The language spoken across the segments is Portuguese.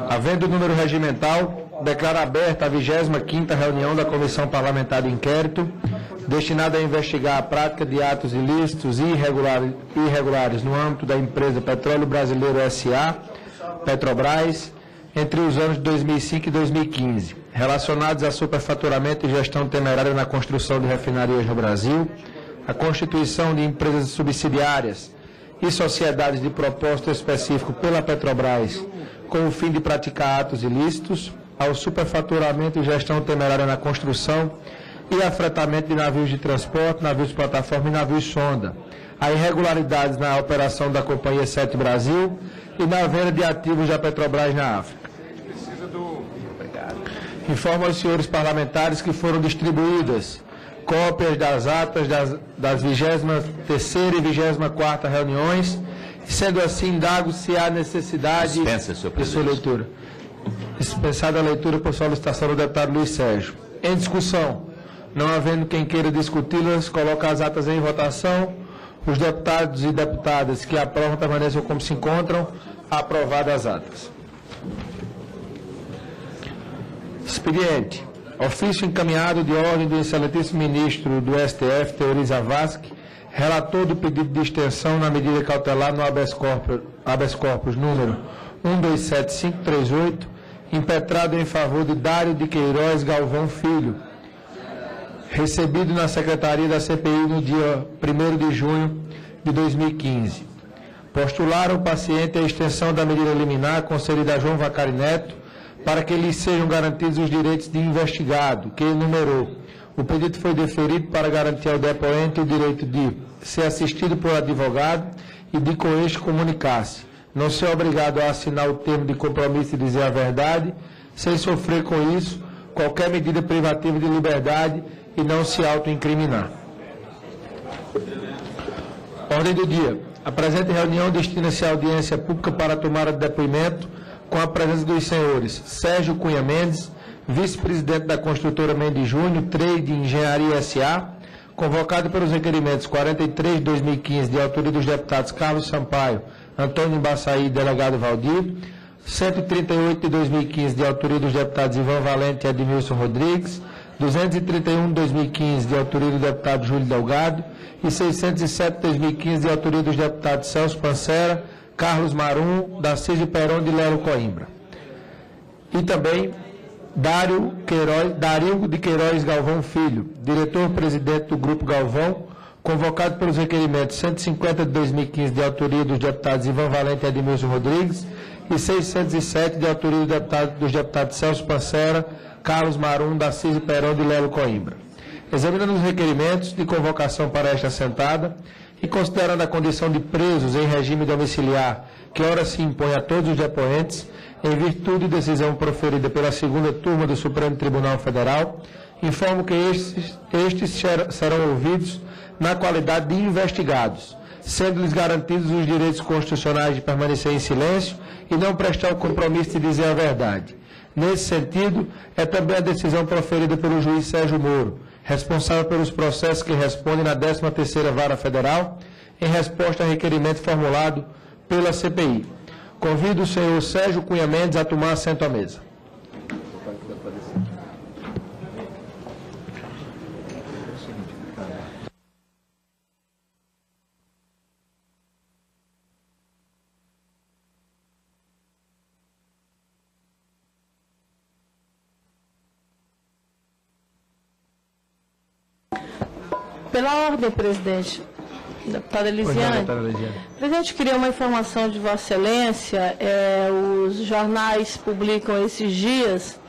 Havendo número regimental, declaro aberta a 25ª reunião da Comissão Parlamentar de Inquérito, destinada a investigar a prática de atos ilícitos e irregulares no âmbito da empresa Petróleo Brasileiro S.A., Petrobras, entre os anos de 2005 e 2015, relacionados a superfaturamento e gestão temerária na construção de refinarias no Brasil, a constituição de empresas subsidiárias e sociedades de propósito específico pela Petrobras com o fim de praticar atos ilícitos, ao superfaturamento e gestão temerária na construção e afretamento de navios de transporte, navios plataforma e navios sonda, a irregularidades na operação da Companhia 7 Brasil e na venda de ativos da Petrobras na África. Informo aos senhores parlamentares que foram distribuídas cópias das atas das 23ª e 24ª reuniões, sendo assim, indago se há necessidade de sua leitura. Dispensada a leitura por solicitação do deputado Luiz Sérgio. Em discussão, não havendo quem queira discuti-las, coloco as atas em votação. Os deputados e deputadas que aprovam permaneçam como se encontram. Aprovadas as atas. Expediente. Ofício encaminhado de ordem do excelentíssimo ministro do STF, Teori Zavascki, relator do pedido de extensão na medida cautelar no habeas corpus número 127538, impetrado em favor de Dário de Queiroz Galvão Filho, recebido na Secretaria da CPI no dia 1º de junho de 2015. Postularam o paciente a extensão da medida liminar concedida a João Vacari Neto para que lhes sejam garantidos os direitos de investigado, que enumerou. O pedido foi deferido para garantir ao depoente o direito de ser assistido por advogado e de com este comunicar-se, não ser obrigado a assinar o termo de compromisso e dizer a verdade, sem sofrer com isso qualquer medida privativa de liberdade e não se autoincriminar. Ordem do dia. A presente reunião destina-se à audiência pública para a tomada de depoimento com a presença dos senhores Sérgio Cunha Mendes, vice-presidente da construtora Mendes Júnior, Trade Engenharia S.A., convocado pelos requerimentos 43 de 2015, de autoria dos deputados Carlos Sampaio, Antônio Embaçaí e delegado Valdir, 138 de 2015, de autoria dos deputados Ivan Valente e Edmilson Rodrigues, 231 de 2015, de autoria do deputado Júlio Delgado, e 607 de 2015, de autoria dos deputados Celso Pancera, Carlos Marum, Darcísio Peron de Lelo Coimbra. E também Dário de Queiroz Galvão Filho, diretor-presidente do Grupo Galvão, convocado pelos requerimentos 150 de 2015, de autoria dos deputados Ivan Valente e Edmilson Rodrigues, e 607 de autoria dos deputados Celso Pancera, Carlos Marum, Darcísio Peron de Lelo Coimbra. Examinando os requerimentos de convocação para esta assentada e considerando a condição de presos em regime domiciliar, que ora se impõe a todos os depoentes, em virtude de decisão proferida pela segunda turma do Supremo Tribunal Federal, informo que estes serão ouvidos na qualidade de investigados, sendo-lhes garantidos os direitos constitucionais de permanecer em silêncio e não prestar o compromisso de dizer a verdade. Nesse sentido, é também a decisão proferida pelo juiz Sérgio Moro, responsável pelos processos que respondem na 13ª Vara Federal, em resposta a requerimento formulado pela CPI. Convido o senhor Sérgio Cunha Mendes a tomar assento à mesa. Pela ordem, presidente. Deputada Elisiane. Presidente, queria uma informação de Vossa Excelência. Os jornais publicam esses dias,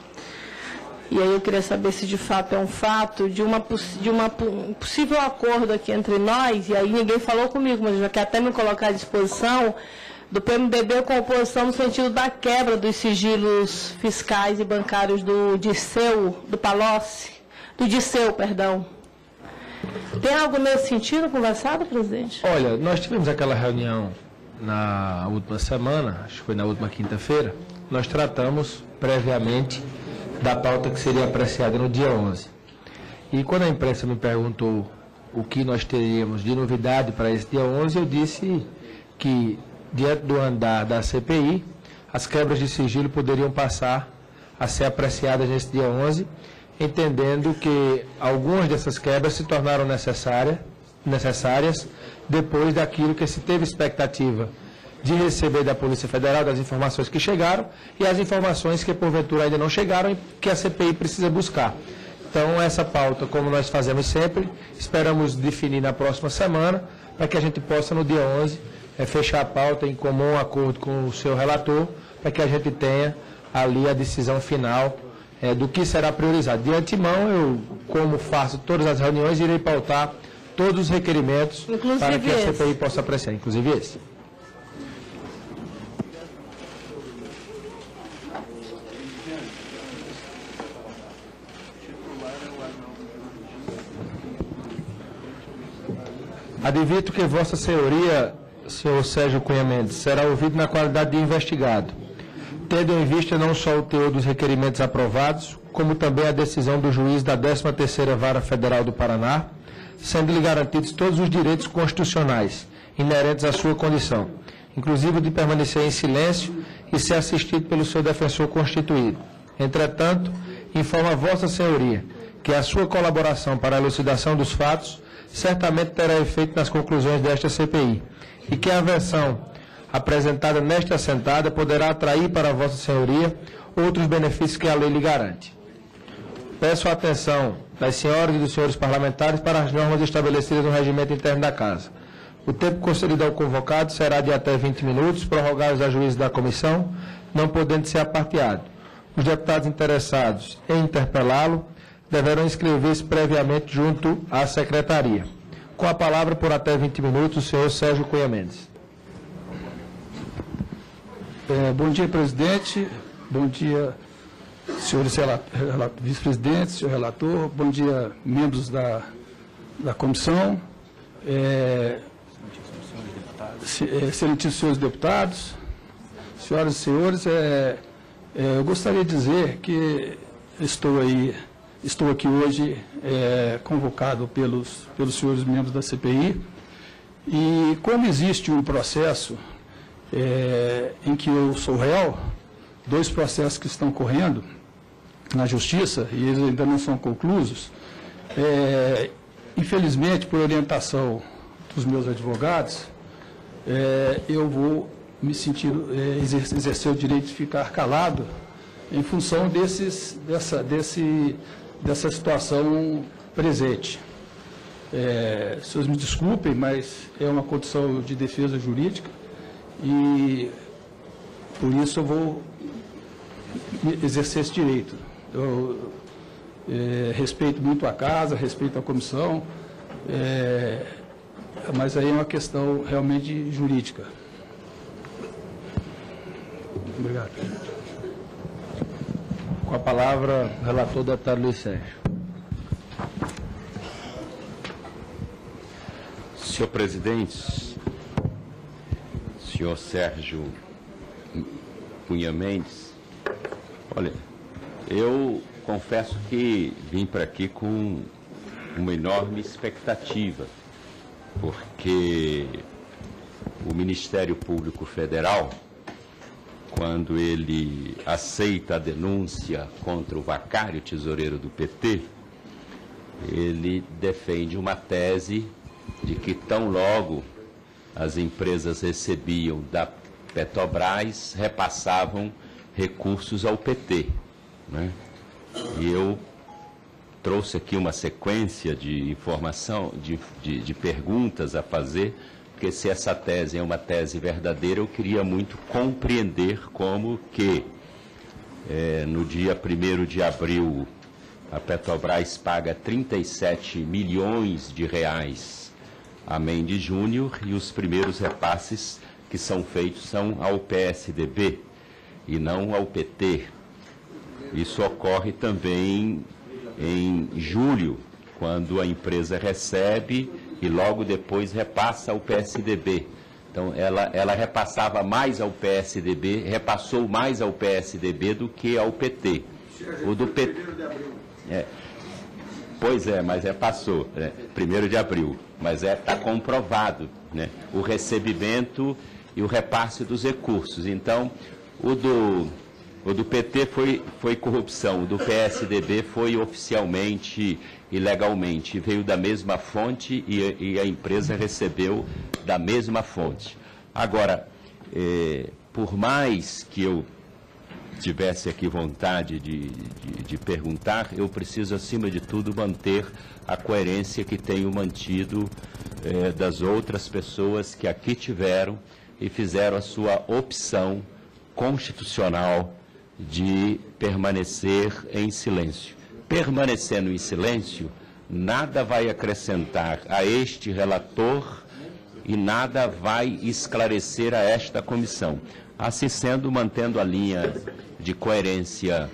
e aí eu queria saber se de fato é um fato, de um possível acordo aqui entre nós, e aí ninguém falou comigo, mas eu já quero até me colocar à disposição, do PMDB com a oposição no sentido da quebra dos sigilos fiscais e bancários do Disseu, do Palocci, do Disseu, perdão. Tem algo nesse sentido conversado, presidente? Olha, nós tivemos aquela reunião na última semana, acho que foi na última quinta-feira, nós tratamos previamente da pauta que seria apreciada no dia 11. E quando a imprensa me perguntou o que nós teríamos de novidade para esse dia 11, eu disse que, diante do andar da CPI, as quebras de sigilo poderiam passar a ser apreciadas nesse dia 11, entendendo que algumas dessas quebras se tornaram necessárias depois daquilo que se teve expectativa de receber da Polícia Federal, das informações que chegaram e as informações que porventura ainda não chegaram e que a CPI precisa buscar. Então, essa pauta, como nós fazemos sempre, esperamos definir na próxima semana, para que a gente possa, no dia 11, fechar a pauta em comum acordo com o seu relator, para que a gente tenha ali a decisão final do que será priorizado. De antemão, eu, como faço todas as reuniões, irei pautar todos os requerimentos para que a CPI possa apreciar, inclusive esse. Advirto que Vossa Senhoria, senhor Sérgio Cunha Mendes, será ouvido na qualidade de investigado, tendo em vista não só o teor dos requerimentos aprovados, como também a decisão do juiz da 13ª Vara Federal do Paraná, sendo-lhe garantidos todos os direitos constitucionais inerentes à sua condição, inclusive de permanecer em silêncio e ser assistido pelo seu defensor constituído. Entretanto, informa Vossa Senhoria que a sua colaboração para a elucidação dos fatos certamente terá efeito nas conclusões desta CPI, e que a versão apresentada nesta assentada poderá atrair para Vossa Senhoria outros benefícios que a lei lhe garante. Peço a atenção das senhoras e dos senhores parlamentares para as normas estabelecidas no regimento interno da Casa. O tempo concedido ao convocado será de até 20 minutos, prorrogados a juízo da comissão, não podendo ser aparteado. Os deputados interessados em interpelá-lo deverão inscrever-se previamente junto à Secretaria. Com a palavra, por até 20 minutos, o senhor Sérgio Cunha Mendes. Bom dia, presidente. Bom dia, senhores vice-presidentes, senhor relator. Bom dia, membros da comissão. Excelentíssimos senhores deputados, senhoras e senhores, eu gostaria de dizer que estou aqui hoje convocado pelos senhores membros da CPI, e como existe um processo em que eu sou réu, 2 processos que estão correndo na Justiça, e eles ainda não são conclusos, infelizmente, por orientação dos meus advogados, eu vou me sentir, exercer o direito de ficar calado em função dessa situação presente. Os senhores me desculpem, mas é uma condição de defesa jurídica e, por isso, eu vou exercer esse direito. Eu respeito muito a Casa, respeito a comissão, mas aí é uma questão realmente jurídica. Obrigado. Com a palavra, o relator, deputado Luiz Sérgio. Senhor presidente, senhor Sérgio Cunha Mendes, olha, eu confesso que vim para aqui com uma enorme expectativa, porque o Ministério Público Federal, quando ele aceita a denúncia contra o vacário tesoureiro do PT, ele defende uma tese de que tão logo as empresas recebiam da Petrobras, repassavam recursos ao PT, né? E eu trouxe aqui uma sequência de informação, de perguntas a fazer, porque se essa tese é uma tese verdadeira, eu queria muito compreender como que no dia 1º de abril a Petrobras paga 37 milhões de reais a Mendes Júnior e os primeiros repasses que são feitos são ao PSDB e não ao PT. Isso ocorre também em julho, quando a empresa recebe e logo depois repassa ao PSDB. Então, ela repassava mais ao PSDB, repassou mais ao PSDB do que ao PT. O do PT... Pois é, mas passou, 1º de abril, mas está comprovado, né, o recebimento e o repasse dos recursos. Então, O do PT foi corrupção, o do PSDB foi oficialmente e legalmente. Veio da mesma fonte e a empresa recebeu da mesma fonte. Agora, por mais que eu tivesse aqui vontade de perguntar, eu preciso, acima de tudo, manter a coerência que tenho mantido das outras pessoas que aqui tiveram e fizeram a sua opção constitucional de permanecer em silêncio. Permanecendo em silêncio, nada vai acrescentar a este relator e nada vai esclarecer a esta comissão. Assim sendo, mantendo a linha de coerência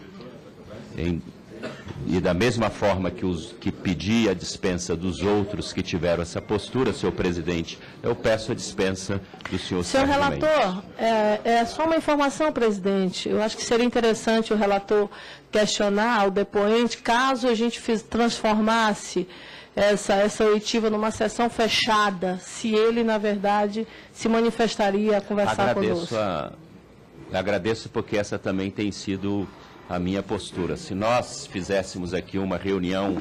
e da mesma forma que pedi a dispensa dos outros que tiveram essa postura, senhor presidente, eu peço a dispensa do senhor Sérgio Mendes. Senhor relator, é só uma informação, presidente. Eu acho que seria interessante o relator questionar o depoente, caso a gente transformasse essa oitiva numa sessão fechada, se ele, na verdade, se manifestaria a conversar conosco. Agradeço porque essa também tem sido a minha postura. Se nós fizéssemos aqui uma reunião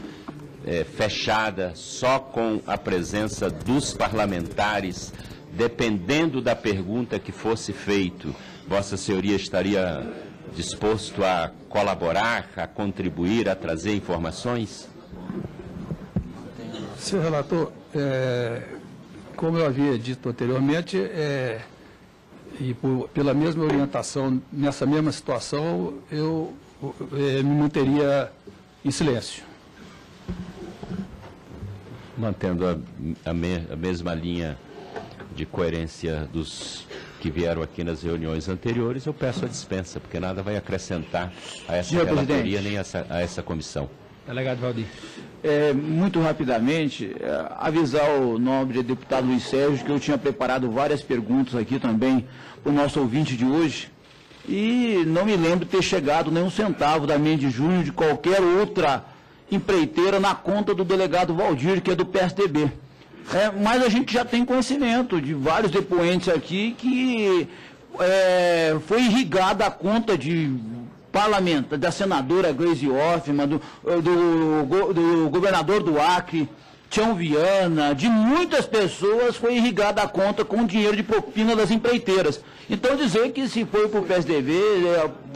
fechada, só com a presença dos parlamentares, dependendo da pergunta que fosse feita, Vossa Senhoria estaria disposto a colaborar, a contribuir, a trazer informações? Senhor relator, como eu havia dito anteriormente, e pela mesma orientação, nessa mesma situação, eu me manteria em silêncio. Mantendo a mesma linha de coerência dos que vieram aqui nas reuniões anteriores, eu peço a dispensa, porque nada vai acrescentar a essa relatoria nem a essa comissão. Delegado Valdir. Muito rapidamente, avisar o nobre deputado Luiz Sérgio que eu tinha preparado várias perguntas aqui também para o nosso ouvinte de hoje e não me lembro de ter chegado nem um centavo da Mendes Júnior de qualquer outra empreiteira na conta do delegado Valdir, que é do PSDB. Mas a gente já tem conhecimento de vários depoentes aqui que foi irrigada a conta de parlamentar, da senadora Gleisi Hoffmann, do governador do Acre, Tião Viana, de muitas pessoas foi irrigada a conta com dinheiro de propina das empreiteiras. Então dizer que se foi para o PSDB,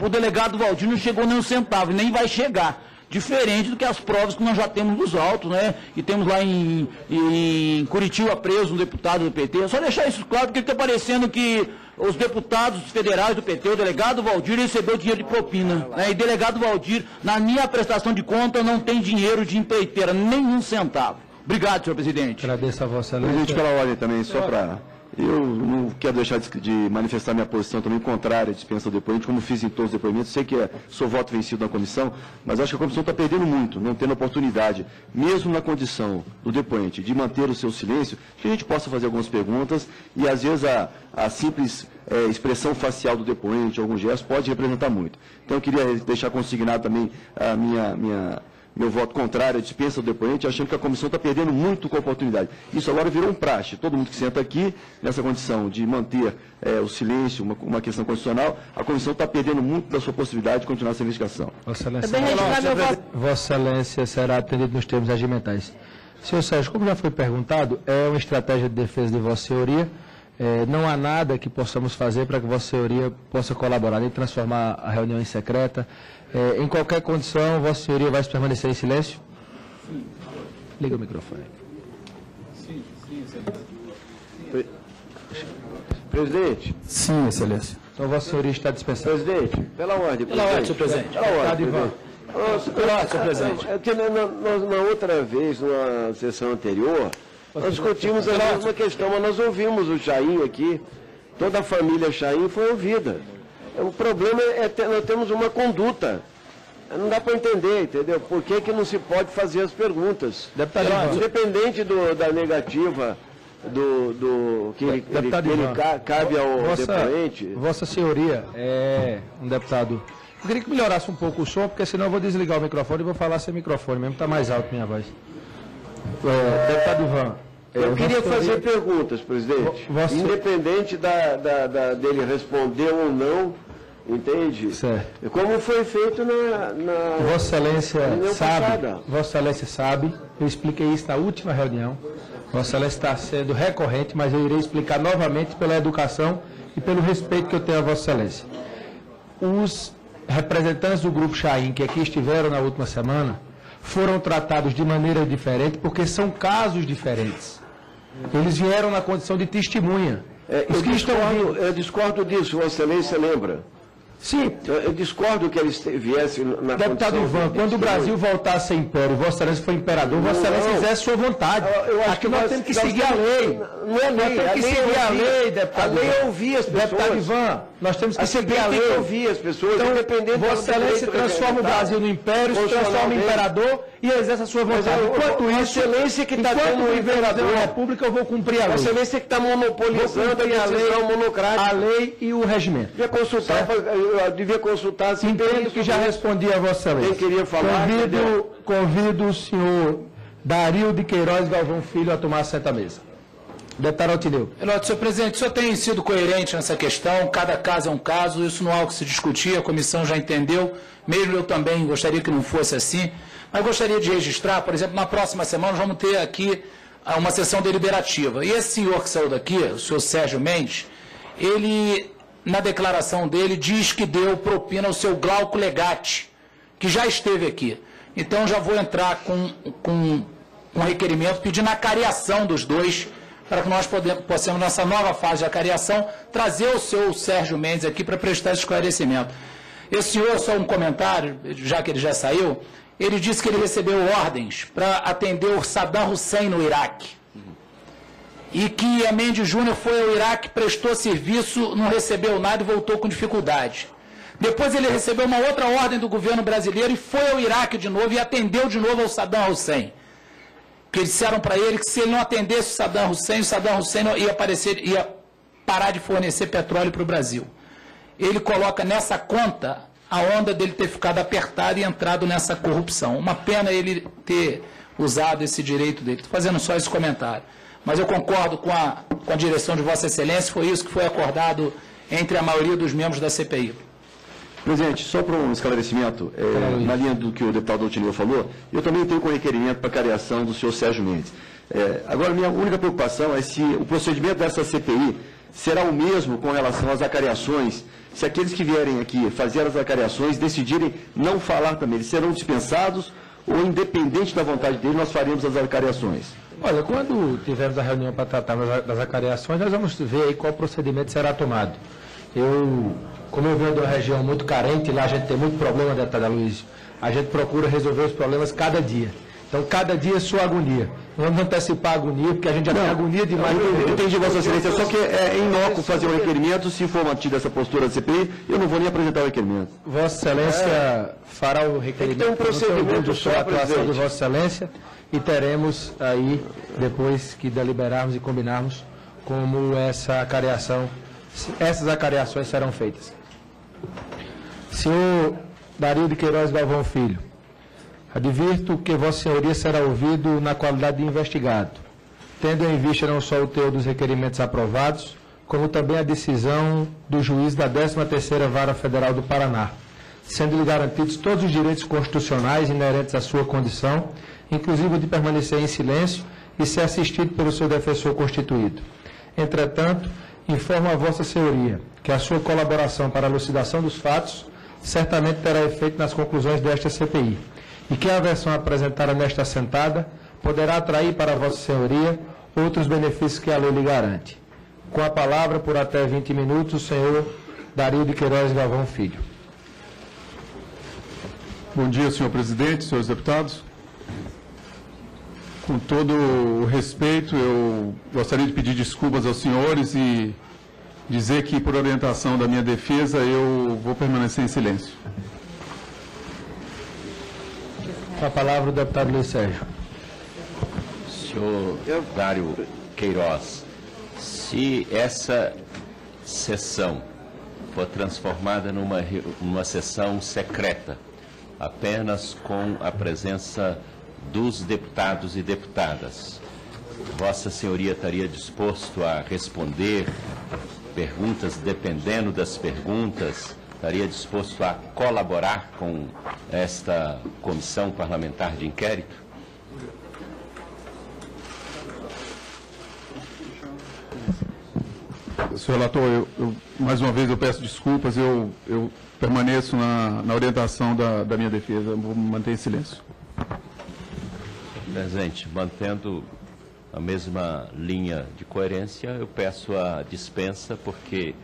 o delegado Valdir não chegou nem um centavo, nem vai chegar. Diferente do que as provas que nós já temos nos autos, né? E temos lá em Curitiba preso um deputado do PT. Só deixar isso claro, porque está parecendo que os deputados federais do PT, o delegado Valdir, recebeu dinheiro de propina. Né? E delegado Valdir, na minha prestação de conta, não tem dinheiro de empreiteira, nenhum centavo. Obrigado, senhor presidente. Agradeço a Vossa Excelência. Presidente, pela ordem também, só para... Eu não quero deixar de manifestar minha posição também contrária à dispensa do depoente, como fiz em todos os depoimentos. Sei que sou voto vencido na comissão, mas acho que a comissão está perdendo muito, não tendo oportunidade, mesmo na condição do depoente, de manter o seu silêncio, que a gente possa fazer algumas perguntas e, às vezes, a simples expressão facial do depoente, algum gesto, pode representar muito. Então, eu queria deixar consignado também a meu voto contrário à dispensa do depoente, achando que a comissão está perdendo muito com a oportunidade. Isso agora virou um praxe. Todo mundo que senta aqui, nessa condição de manter o silêncio, uma questão constitucional, a comissão está perdendo muito da sua possibilidade de continuar essa investigação. Vossa Excelência será atendido nos termos regimentais. Senhor Sérgio, como já foi perguntado, é uma estratégia de defesa de Vossa Senhoria. Não há nada que possamos fazer para que Vossa Senhoria possa colaborar, nem transformar a reunião em secreta. Em qualquer condição, Vossa Senhoria vai permanecer em silêncio? Sim. Liga o microfone. Sim, presidente. Sim, Excelência. Então, Vossa Senhoria está dispensada. Presidente, pela ordem. Pela ordem, senhor presidente. Pela ordem, senhor presidente. Na outra vez, na sessão anterior, nós discutimos a mesma questão, mas nós ouvimos o Chaim aqui, toda a família Chaim foi ouvida. O problema nós temos uma conduta. Não dá para entender, entendeu? Por que não se pode fazer as perguntas? Deputado, independente da negativa que ele cabe ao depoente. Vossa Senhoria é um deputado. Eu queria que melhorasse um pouco o som, porque senão eu vou desligar o microfone e vou falar sem microfone, mesmo está mais alto minha voz. Deputado Ivan. Eu queria fazer perguntas, presidente. Independente dele responder ou não Entende? Certo. Como foi feito na Vossa Excelência sabe, passada. Vossa Excelência sabe, eu expliquei isso na última reunião. Vossa Excelência está sendo recorrente, mas eu irei explicar novamente pela educação e pelo respeito que eu tenho a Vossa Excelência. Os representantes do Grupo Chaim, que aqui estiveram na última semana, foram tratados de maneira diferente, porque são casos diferentes. Eles vieram na condição de testemunha. Eu discordo disso, Vossa Excelência lembra? Sim. Eu discordo que eles viessem na Deputado Ivan, quando o Brasil voltasse a império, Vossa Excelência foi imperador, Vossa Excelência fizesse sua vontade. Aqui nós temos que seguir a lei. Não é lei. Nós temos que seguir a lei, deputado. A lei é ouvir as pessoas. Deputado Ivan, nós temos que seguir a lei. Tem que ouvir as pessoas, então, independente Vossa Excelência transforma o Brasil no império, se transforma em imperador e exerce a sua vontade. Enquanto isso, Excelência que está tendo o imperador da República, eu vou cumprir a lei. Vossa Excelência que está monopolizando a decisão monocrática. A lei e o regimento. Devia consultar. Entendo que já respondi a Vossa Excelência. Quem queria falar? Convido o senhor Dario de Queiroz Galvão Filho a tomar assento à mesa. Deputado Altineu. Senhor presidente, o senhor tem sido coerente nessa questão, cada caso é um caso, isso não é algo que se discutir, a comissão já entendeu, mesmo eu também gostaria que não fosse assim, mas gostaria de registrar, por exemplo, na próxima semana nós vamos ter aqui uma sessão deliberativa. E esse senhor que saiu daqui, o senhor Sérgio Mendes, ele, na declaração dele, diz que deu propina ao seu Glauco Legatti, que já esteve aqui. Então já vou entrar com um requerimento pedindo a cariação dos dois, para que nós possamos, nessa nova fase de acariação, trazer o seu Sérgio Mendes aqui para prestar esse esclarecimento. Esse senhor, só um comentário, já que ele já saiu, ele disse que ele recebeu ordens para atender o Saddam Hussein no Iraque. E que a Mendes Júnior foi ao Iraque, prestou serviço, não recebeu nada e voltou com dificuldade. Depois ele recebeu uma outra ordem do governo brasileiro e foi ao Iraque de novo e atendeu de novo ao Saddam Hussein. Que disseram para ele que se ele não atendesse o Saddam Hussein ia parar de fornecer petróleo para o Brasil. Ele coloca nessa conta a onda dele ter ficado apertado e entrado nessa corrupção. Uma pena ele ter usado esse direito dele. Estou fazendo só esse comentário. Mas eu concordo com a direção de Vossa Excelência, foi isso que foi acordado entre a maioria dos membros da CPI. Presidente, só para um esclarecimento, na linha do que o deputado Altineu falou, eu também tenho com requerimento para a cariação do senhor Sérgio Mendes. Agora, minha única preocupação é se o procedimento dessa CPI será o mesmo com relação às acariações, se aqueles que vierem aqui fazer as acariações decidirem não falar também, eles serão dispensados ou, independente da vontade dele, nós faremos as acariações? Olha, quando tivermos a reunião para tratar das acariações, nós vamos ver aí qual procedimento será tomado. Como eu venho de uma região muito carente, lá a gente tem muito problema, deputado Aloysio, a gente procura resolver os problemas cada dia. Então, cada dia é sua agonia. Não vamos antecipar a agonia, porque a gente já tem agonia demais. Eu entendi, Vossa Excelência, só que é inócuo fazer um requerimento, se for mantida essa postura da CPI, eu não vou nem apresentar o requerimento. Vossa Excelência fará o requerimento. Tem um procedimento só, a atuação de Vossa Excelência, e teremos aí, depois que deliberarmos e combinarmos, como essas acariações serão feitas. Senhor Dario de Queiroz Galvão Filho, advirto que Vossa Senhoria será ouvido na qualidade de investigado, tendo em vista não só o teor dos requerimentos aprovados, como também a decisão do juiz da 13ª Vara Federal do Paraná, sendo-lhe garantidos todos os direitos constitucionais inerentes à sua condição, inclusive o de permanecer em silêncio e ser assistido pelo seu defensor constituído. Entretanto, informo a Vossa Senhoria que a sua colaboração para a elucidação dos fatos certamente terá efeito nas conclusões desta CPI, e que a versão apresentada nesta assentada poderá atrair para Vossa Senhoria outros benefícios que a lei lhe garante. Com a palavra, por até 20 minutos, o senhor Dario de Queiroz Galvão Filho. Bom dia, senhor presidente, senhores deputados. Com todo o respeito, eu gostaria de pedir desculpas aos senhores e dizer que, por orientação da minha defesa, eu vou permanecer em silêncio. Com a palavra, o deputado Luiz Sérgio. Senhor Dário Queiroz, se essa sessão for transformada numa sessão secreta, apenas com a presença dos deputados e deputadas, Vossa Senhoria estaria disposto a responder perguntas, dependendo das perguntas, estaria disposto a colaborar com esta comissão parlamentar de inquérito? Senhor relator, mais uma vez eu peço desculpas, eu permaneço na orientação da minha defesa, vou manter em silêncio. Presidente, mantendo a mesma linha de coerência, eu peço a dispensa, porque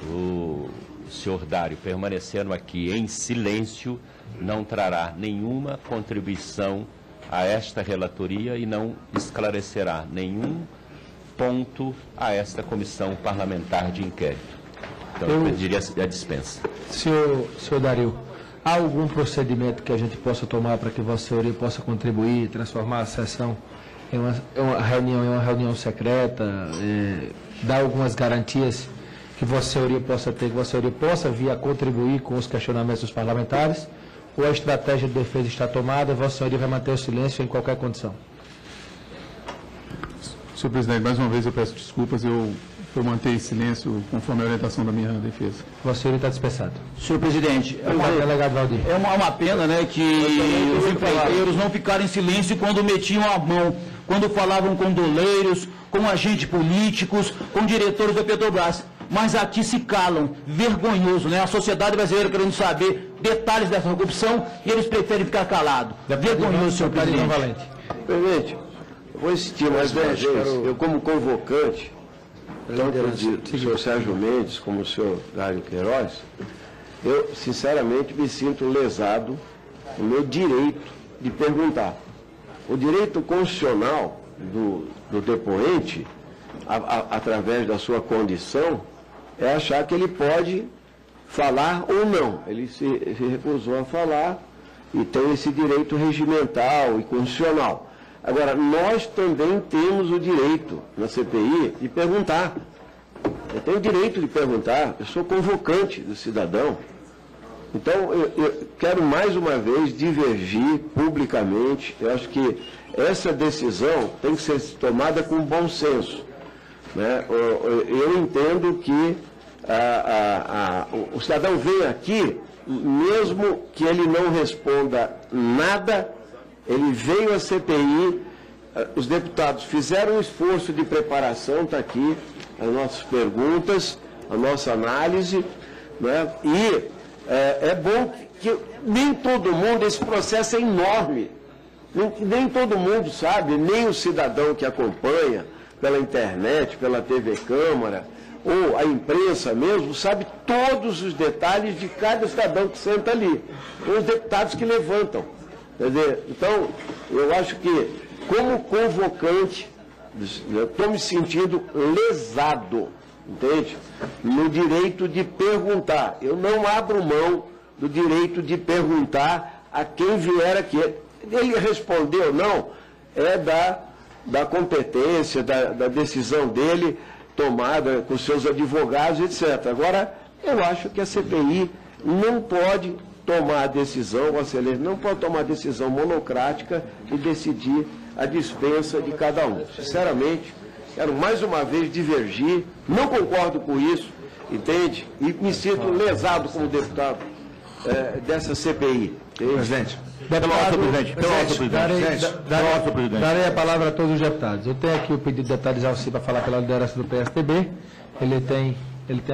o senhor Dário, permanecendo aqui em silêncio, não trará nenhuma contribuição a esta relatoria e não esclarecerá nenhum ponto a esta comissão parlamentar de inquérito. Então, eu pediria a dispensa. Senhor Dário, há algum procedimento que a gente possa tomar para que Vossa Senhoria possa contribuir, transformar a sessão em uma reunião secreta, dar algumas garantias que Vossa Senhoria possa ter, que Vossa Senhoria possa vir a contribuir com os questionamentos dos parlamentares, ou a estratégia de defesa está tomada, Vossa Senhoria vai manter o silêncio em qualquer condição? Senhor presidente, mais uma vez eu peço desculpas, eu manter em silêncio conforme a orientação da minha defesa. Vossa Senhoria está dispensado. Senhor presidente, delegado Valdir. É uma pena, né, que os empreiteiros não ficaram em silêncio quando metiam a mão, quando falavam com doleiros, com agentes políticos, com diretores da Petrobras. Mas aqui se calam, vergonhoso, né? A sociedade brasileira querendo saber detalhes dessa corrupção e eles preferem ficar calados. Vergonhoso, senhor presidente. Presidente, eu vou insistir mais uma vez, eu como convocante, tanto do senhor Sérgio Mendes como do senhor Dário Queiroz, eu sinceramente me sinto lesado no meu direito de perguntar. O direito constitucional do depoente, através da sua condição, é achar que ele pode falar ou não. Ele se recusou a falar e tem esse direito regimental e constitucional. Agora, nós também temos o direito, na CPI, de perguntar. Eu tenho o direito de perguntar, eu sou convocante do cidadão. Então, eu quero mais uma vez divergir publicamente. Eu acho que essa decisão tem que ser tomada com bom senso, né? Eu entendo que o cidadão vem aqui, mesmo que ele não responda nada, ele veio à CPI, os deputados fizeram um esforço de preparação, está aqui as nossas perguntas, a nossa análise, né? E é bom que nem todo mundo, esse processo é enorme, nem todo mundo sabe, nem o cidadão que acompanha pela internet, pela TV Câmara, ou a imprensa mesmo, sabe todos os detalhes de cada cidadão que senta ali, os deputados que levantam. Quer dizer, então, eu acho que, como convocante, eu estou me sentindo lesado, entende? No direito de perguntar. Eu não abro mão do direito de perguntar a quem vier aqui. Ele responder ou não, é da competência, da decisão dele, tomada com seus advogados, etc. Agora, eu acho que a CPI não pode tomar a decisão, Vossa Excelência, não pode tomar a decisão monocrática e decidir a dispensa de cada um. Sinceramente, quero mais uma vez divergir, não concordo com isso, entende? E me sinto lesado como deputado dessa CPI. Presidente. Darei a palavra a todos os deputados. Eu tenho aqui o pedido de deputado Jalci para falar pela liderança do PSDB. Ele tem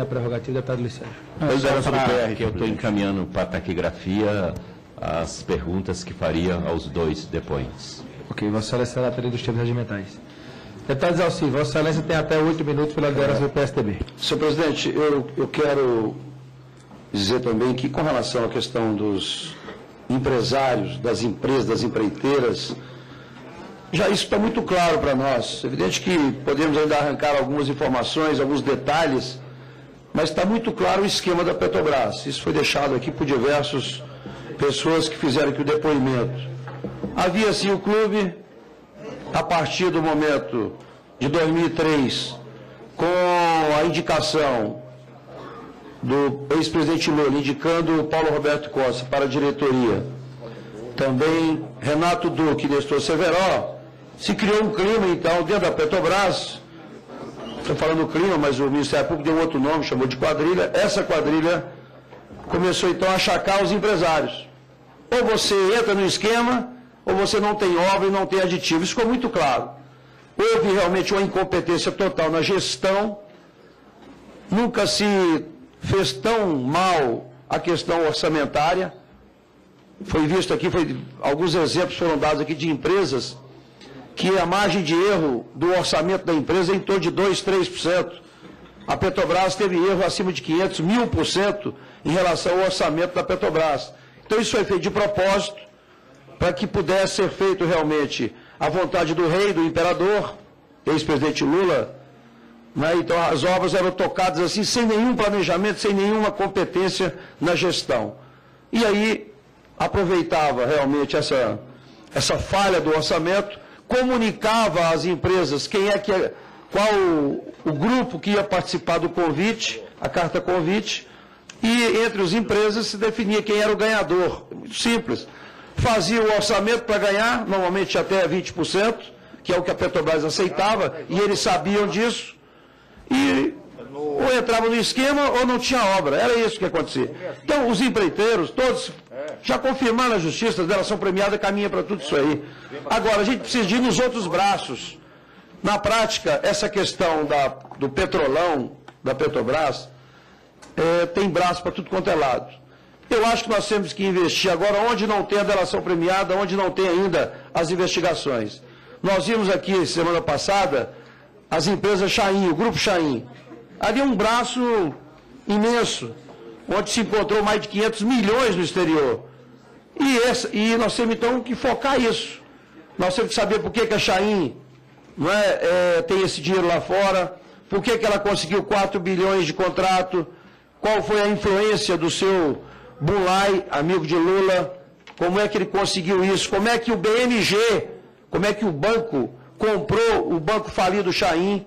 a prerrogativa, deputado Luiz Sérgio. Que eu estou encaminhando para a taquigrafia as perguntas que faria aos dois depoentes. Ok, Vossa Excelência será atendido dos termos regimentais. Deputado Jalci, Vossa Excelência tem até 8 minutos pela liderança do PSDB. Senhor presidente, eu quero dizer também que, com relação à questão dos empresários, das empresas, das empreiteiras, já isso está muito claro para nós. É evidente que podemos ainda arrancar algumas informações, alguns detalhes, mas está muito claro o esquema da Petrobras. Isso foi deixado aqui por diversas pessoas que fizeram aqui o depoimento. Havia, sim, o clube, a partir do momento de 2003, com a indicação do ex-presidente Lula, indicando o Paulo Roberto Costa para a diretoria, também Renato Duque e Nestor Severó, se criou um clima, então, dentro da Petrobras. Estou falando clima, mas o Ministério Público deu outro nome, chamou de quadrilha. Essa quadrilha começou então a achacar os empresários. Ou você entra no esquema, ou você não tem obra e não tem aditivo. Isso ficou muito claro. Houve realmente uma incompetência total na gestão, nunca se fez tão mal a questão orçamentária. Foi visto aqui, alguns exemplos foram dados aqui de empresas que a margem de erro do orçamento da empresa é em torno de 2%, 3%. A Petrobras teve erro acima de 500%, 1000% em relação ao orçamento da Petrobras. Então isso foi feito de propósito, para que pudesse ser feito realmente a vontade do rei, do imperador, ex-presidente Lula, né? Então as obras eram tocadas assim, sem nenhum planejamento, sem nenhuma competência na gestão. E aí aproveitava realmente essa falha do orçamento, comunicava às empresas qual o grupo que ia participar do convite, a carta convite, e entre as empresas se definia quem era o ganhador. Muito simples. Fazia o orçamento para ganhar, normalmente até 20%, que é o que a Petrobras aceitava, e eles sabiam disso, e ou entrava no esquema ou não tinha obra. Era isso que acontecia. Então, os empreiteiros, todos, já confirmaram na justiça, a delação premiada caminha para tudo isso aí. Agora, a gente precisa de ir nos outros braços. Na prática, essa questão do petrolão, da Petrobras, tem braço para tudo quanto é lado. Eu acho que nós temos que investir agora onde não tem a delação premiada, onde não tem ainda as investigações. Nós vimos aqui, semana passada, as empresas Chain, o Grupo Chain. Havia um braço imenso, onde se encontrou mais de 500 milhões no exterior. E nós temos, então, que focar isso. Nós temos que saber por que a Chain tem esse dinheiro lá fora, por que ela conseguiu 4 bilhões de contrato, qual foi a influência do seu Bulay, amigo de Lula, como é que ele conseguiu isso, como é que o BMG, como é que o banco comprou o banco falido Chain,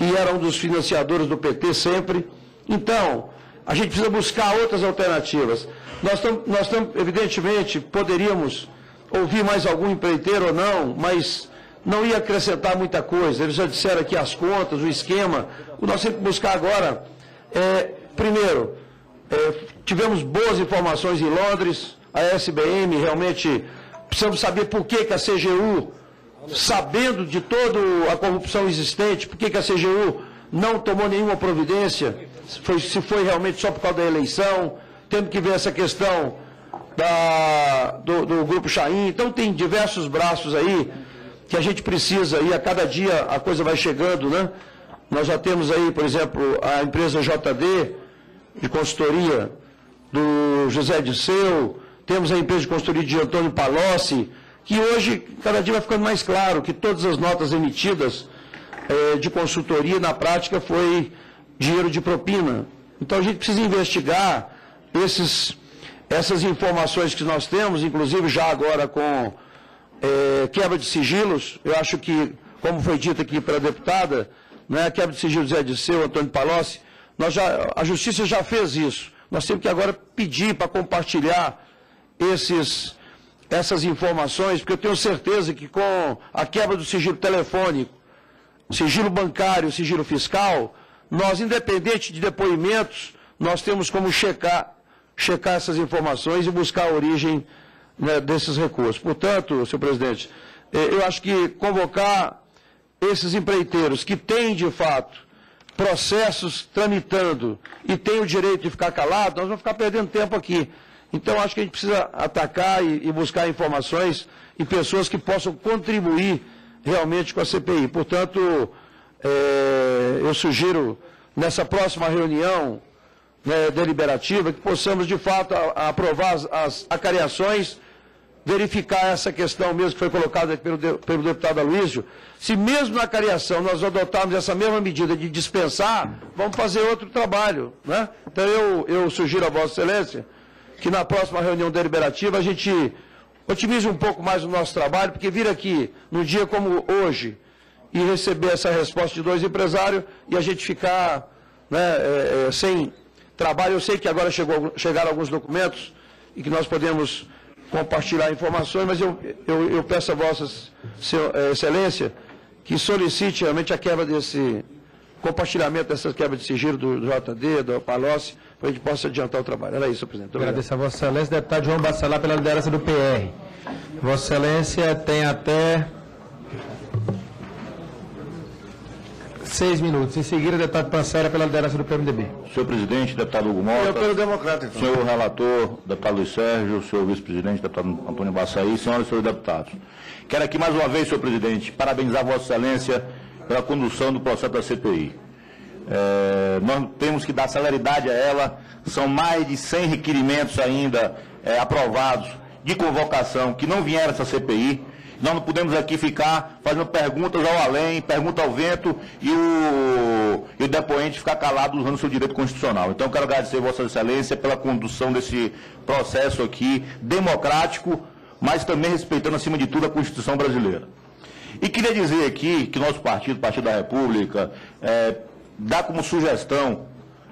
e era um dos financiadores do PT sempre. Então, a gente precisa buscar outras alternativas. Nós estamos, evidentemente, poderíamos ouvir mais algum empreiteiro ou não, mas não ia acrescentar muita coisa. Eles já disseram aqui as contas, o esquema. O que nós temos que buscar agora primeiro, tivemos boas informações em Londres, a SBM realmente, precisamos saber por que a CGU, sabendo de toda a corrupção existente, por que a CGU não tomou nenhuma providência, se foi realmente só por causa da eleição. Temos que ver essa questão do Grupo Chain. Então tem diversos braços aí que a gente precisa, e a cada dia a coisa vai chegando, né? Nós já temos aí, por exemplo, a empresa JD, de consultoria, do José Disseu, temos a empresa de consultoria de Antônio Palocci, que hoje, cada dia vai ficando mais claro que todas as notas emitidas de consultoria, na prática, foi dinheiro de propina. Então, a gente precisa investigar essas informações que nós temos, inclusive já agora com quebra de sigilos. Eu acho que, como foi dito aqui pela deputada, a quebra de sigilo do Zé Disseu, Antônio Palocci, a Justiça já fez isso. Nós temos que agora pedir para compartilhar essas informações, porque eu tenho certeza que com a quebra do sigilo telefônico, sigilo bancário, sigilo fiscal, nós, independente de depoimentos, nós temos como checar essas informações e buscar a origem, desses recursos. Portanto, senhor presidente, eu acho que convocar esses empreiteiros que têm, de fato, processos tramitando e têm o direito de ficar calado, nós vamos ficar perdendo tempo aqui. Então, acho que a gente precisa atacar e buscar informações e pessoas que possam contribuir realmente com a CPI. Portanto, eu sugiro, nessa próxima reunião deliberativa, que possamos, de fato, aprovar as acariações, verificar essa questão mesmo que foi colocada pelo deputado Aloysio. Se mesmo na acariação nós adotarmos essa mesma medida de dispensar, vamos fazer outro trabalho, né? Então, eu sugiro a Vossa Excelência que na próxima reunião deliberativa a gente otimize um pouco mais o nosso trabalho, porque vir aqui num dia como hoje e receber essa resposta de 2 empresários e a gente ficar sem trabalho. Eu sei que agora chegaram alguns documentos e que nós podemos compartilhar informações, mas eu peço a Vossa Excelência que solicite realmente a quebra compartilhamento dessas quebras de sigilo do JD, do Palocci, para a gente possa adiantar o trabalho. Era isso, senhor presidente. Agradeço a Vossa Excelência, deputado João Bacelar, pela liderança do PR. Vossa Excelência tem até 6 minutos. Em seguida, deputado Pancera, pela liderança do PMDB. Senhor presidente, deputado Hugo Mota. Eu pelo democrata, então. Senhor relator, deputado Luiz Sérgio, senhor vice-presidente, deputado Antônio Baçaí, senhoras e senhores deputados. Quero aqui mais uma vez, senhor presidente, parabenizar Vossa Excelência pela condução do processo da CPI. Nós temos que dar celeridade a ela, são mais de 100 requerimentos ainda aprovados de convocação que não vieram essa CPI. Nós não podemos aqui ficar fazendo perguntas ao além, pergunta ao vento e o depoente ficar calado usando o seu direito constitucional. Então, eu quero agradecer a Vossa Excelência pela condução desse processo aqui, democrático, mas também respeitando, acima de tudo, a Constituição brasileira. E queria dizer aqui que nosso partido, o Partido da República, dá como sugestão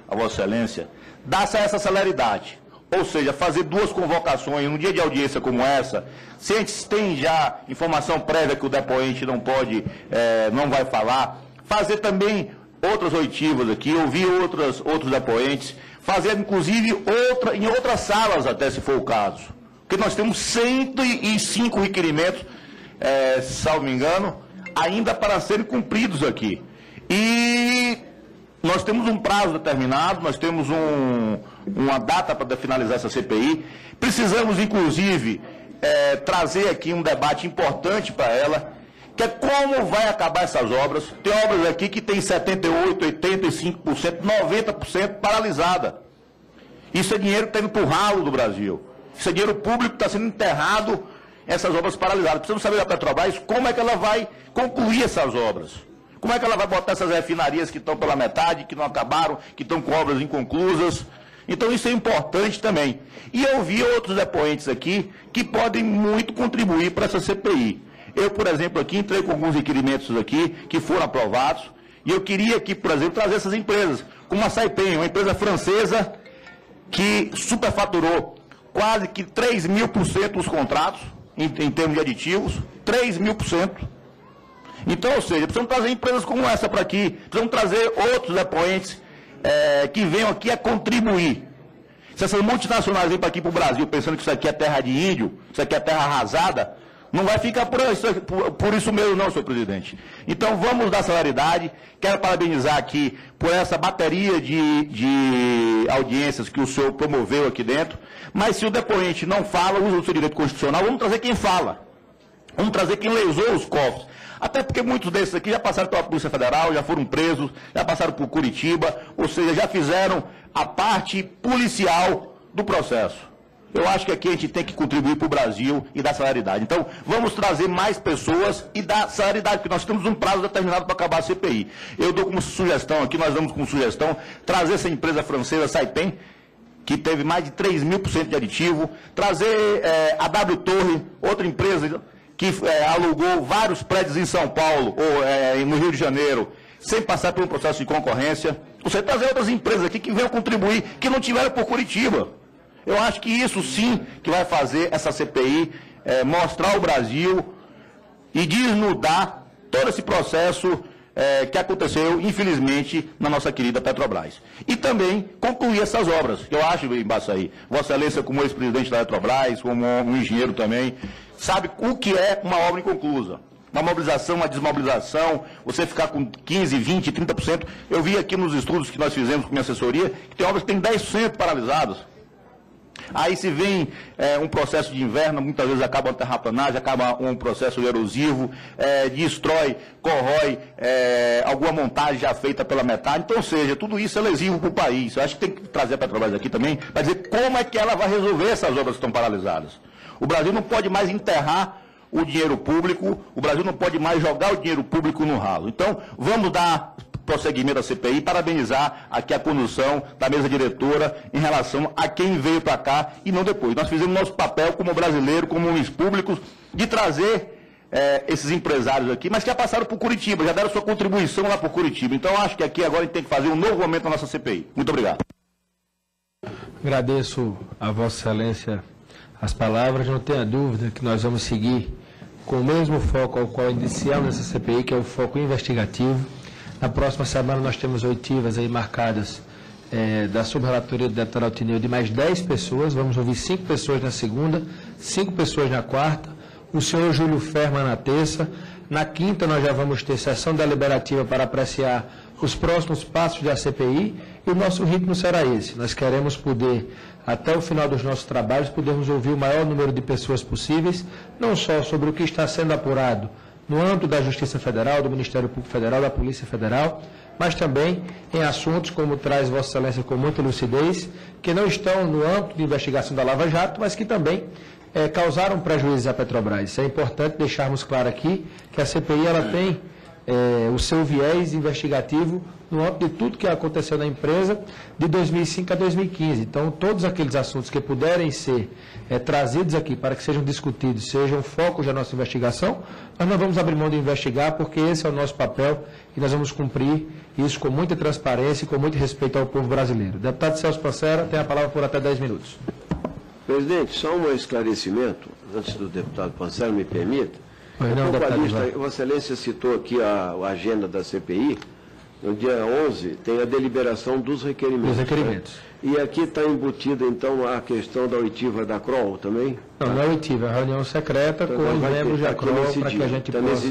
a Vossa Excelência, dar essa celeridade. Ou seja, fazer 2 convocações num dia de audiência como essa, se a gente tem já informação prévia que o depoente não pode, não vai falar, fazer também outras oitivas aqui, ouvir outros depoentes, fazer inclusive em outras salas até, se for o caso. Porque nós temos 105 requerimentos, salvo me engano, ainda para serem cumpridos aqui. E nós temos um prazo determinado, nós temos uma data para finalizar essa CPI. Precisamos, inclusive, trazer aqui um debate importante para ela, que é como vai acabar essas obras. Tem obras aqui que tem 78%, 85%, 90% paralisada. Isso é dinheiro que está indo para o ralo do Brasil. Isso é dinheiro público que está sendo enterrado, essas obras paralisadas. Precisamos saber da Petrobras como é que ela vai concluir essas obras. Como é que ela vai botar essas refinarias que estão pela metade, que não acabaram, que estão com obras inconclusas? Então isso é importante também. E eu vi outros depoentes aqui que podem muito contribuir para essa CPI. Eu, por exemplo, aqui entrei com alguns requerimentos aqui que foram aprovados, e eu queria aqui, por exemplo, trazer essas empresas, como a Saipem, uma empresa francesa que superfaturou quase que 3.000% os contratos, em termos de aditivos, 3.000%. Então, ou seja, precisamos trazer empresas como essa para aqui, precisamos trazer outros depoentes que venham aqui a contribuir. Se essas multinacionais vêm para aqui para o Brasil pensando que isso aqui é terra de índio, isso aqui é terra arrasada, não vai ficar por isso mesmo não, senhor presidente. Então, vamos dar celeridade. Quero parabenizar aqui por essa bateria de audiências que o senhor promoveu aqui dentro. Mas se o depoente não fala, usa o seu direito constitucional, vamos trazer quem fala. Vamos trazer quem lesou os cofres. Até porque muitos desses aqui já passaram pela Polícia Federal, já foram presos, já passaram por Curitiba, ou seja, já fizeram a parte policial do processo. Eu acho que aqui a gente tem que contribuir para o Brasil e dar celeridade. Então, vamos trazer mais pessoas e dar celeridade, porque nós temos um prazo determinado para acabar a CPI. Eu dou como sugestão aqui, nós damos como sugestão, trazer essa empresa francesa, Saipem, que teve mais de 3.000% de aditivo, trazer a W Torre, outra empresa que alugou vários prédios em São Paulo ou no Rio de Janeiro, sem passar por um processo de concorrência. Você trazer outras empresas aqui que venham contribuir, que não tiveram por Curitiba. Eu acho que isso sim que vai fazer essa CPI mostrar ao Brasil e desnudar todo esse processo que aconteceu, infelizmente, na nossa querida Petrobras. E também concluir essas obras. Eu acho, Baçaí, Vossa Excelência, como ex-presidente da Petrobras, como um engenheiro também, sabe o que é uma obra inconclusa. Uma mobilização, uma desmobilização, você ficar com 15%, 20%, 30%. Eu vi aqui nos estudos que nós fizemos com minha assessoria, que tem obras que têm 10% paralisadas. Aí se vem um processo de inverno, muitas vezes acaba uma terraplanagem, acaba um processo erosivo, destrói, corrói alguma montagem já feita pela metade. Então, ou seja, tudo isso é lesivo para o país. Eu acho que tem que trazer a Petrobras aqui também para dizer como é que ela vai resolver essas obras que estão paralisadas. O Brasil não pode mais enterrar o dinheiro público, o Brasil não pode mais jogar o dinheiro público no ralo. Então, vamos dar prosseguimento à CPI, parabenizar aqui a condução da mesa diretora em relação a quem veio para cá e não depois. Nós fizemos nosso papel como brasileiro, como homens públicos, de trazer esses empresários aqui, mas que já passaram por Curitiba, já deram sua contribuição lá por Curitiba. Então, acho que aqui agora a gente tem que fazer um novo momento na nossa CPI. Muito obrigado. Agradeço a Vossa Excelência as palavras. Não tenha dúvida que nós vamos seguir com o mesmo foco ao qual iniciamos essa CPI, que é o foco investigativo. Na próxima semana nós temos oitivas aí marcadas da subrelatoria do deputado Altineu de mais 10 pessoas. Vamos ouvir 5 pessoas na segunda, 5 pessoas na quarta, o senhor Júlio Ferma na terça. Na quinta nós já vamos ter sessão deliberativa para apreciar os próximos passos da CPI, e o nosso ritmo será esse. Nós queremos poder, até o final dos nossos trabalhos, podermos ouvir o maior número de pessoas possíveis, não só sobre o que está sendo apurado no âmbito da Justiça Federal, do Ministério Público Federal, da Polícia Federal, mas também em assuntos, como traz Vossa Excelência com muita lucidez, que não estão no âmbito de investigação da Lava Jato, mas que também causaram prejuízos à Petrobras. É importante deixarmos claro aqui que a CPI ela tem o seu viés investigativo no âmbito de tudo que aconteceu na empresa de 2005 a 2015. Então, todos aqueles assuntos que puderem ser trazidos aqui para que sejam discutidos, sejam focos da nossa investigação, nós não vamos abrir mão de investigar, porque esse é o nosso papel e nós vamos cumprir isso com muita transparência e com muito respeito ao povo brasileiro. O deputado Celso Pancera tem a palavra por até 10 minutos. Presidente, só um esclarecimento, antes do deputado Pancera me permita. Vossa Excelência citou aqui a agenda da CPI. No dia 11 tem a deliberação dos requerimentos. Né? E aqui está embutida, então, a questão da oitiva da CROL também? Não, não é oitiva, é reunião secreta então, com os membros da CROL para que a gente possa,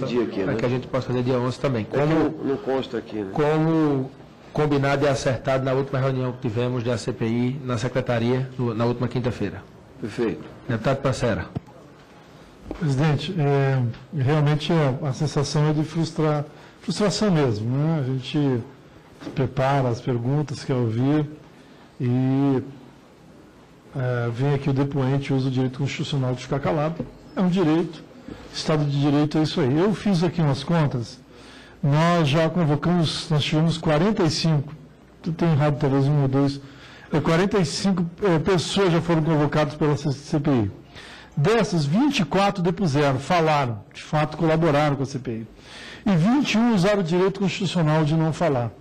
que a gente possa fazer dia 11 também. Como, não consta aqui, né? Como combinado e acertado na última reunião que tivemos da CPI na Secretaria, na última quinta-feira. Perfeito. Deputado Pancera. Presidente, realmente a sensação é de frustração mesmo, né? A gente prepara as perguntas, quer ouvir e vem aqui o depoente, usa o direito constitucional de ficar calado. É um direito, Estado de Direito é isso aí. Eu fiz aqui umas contas, nós já convocamos, nós tivemos 45, tem errado talvez 1 ou 2, 45 pessoas já foram convocadas pela CPI. Dessas, 24 depuseram, falaram, de fato colaboraram com a CPI. E 21 usaram o direito constitucional de não falar.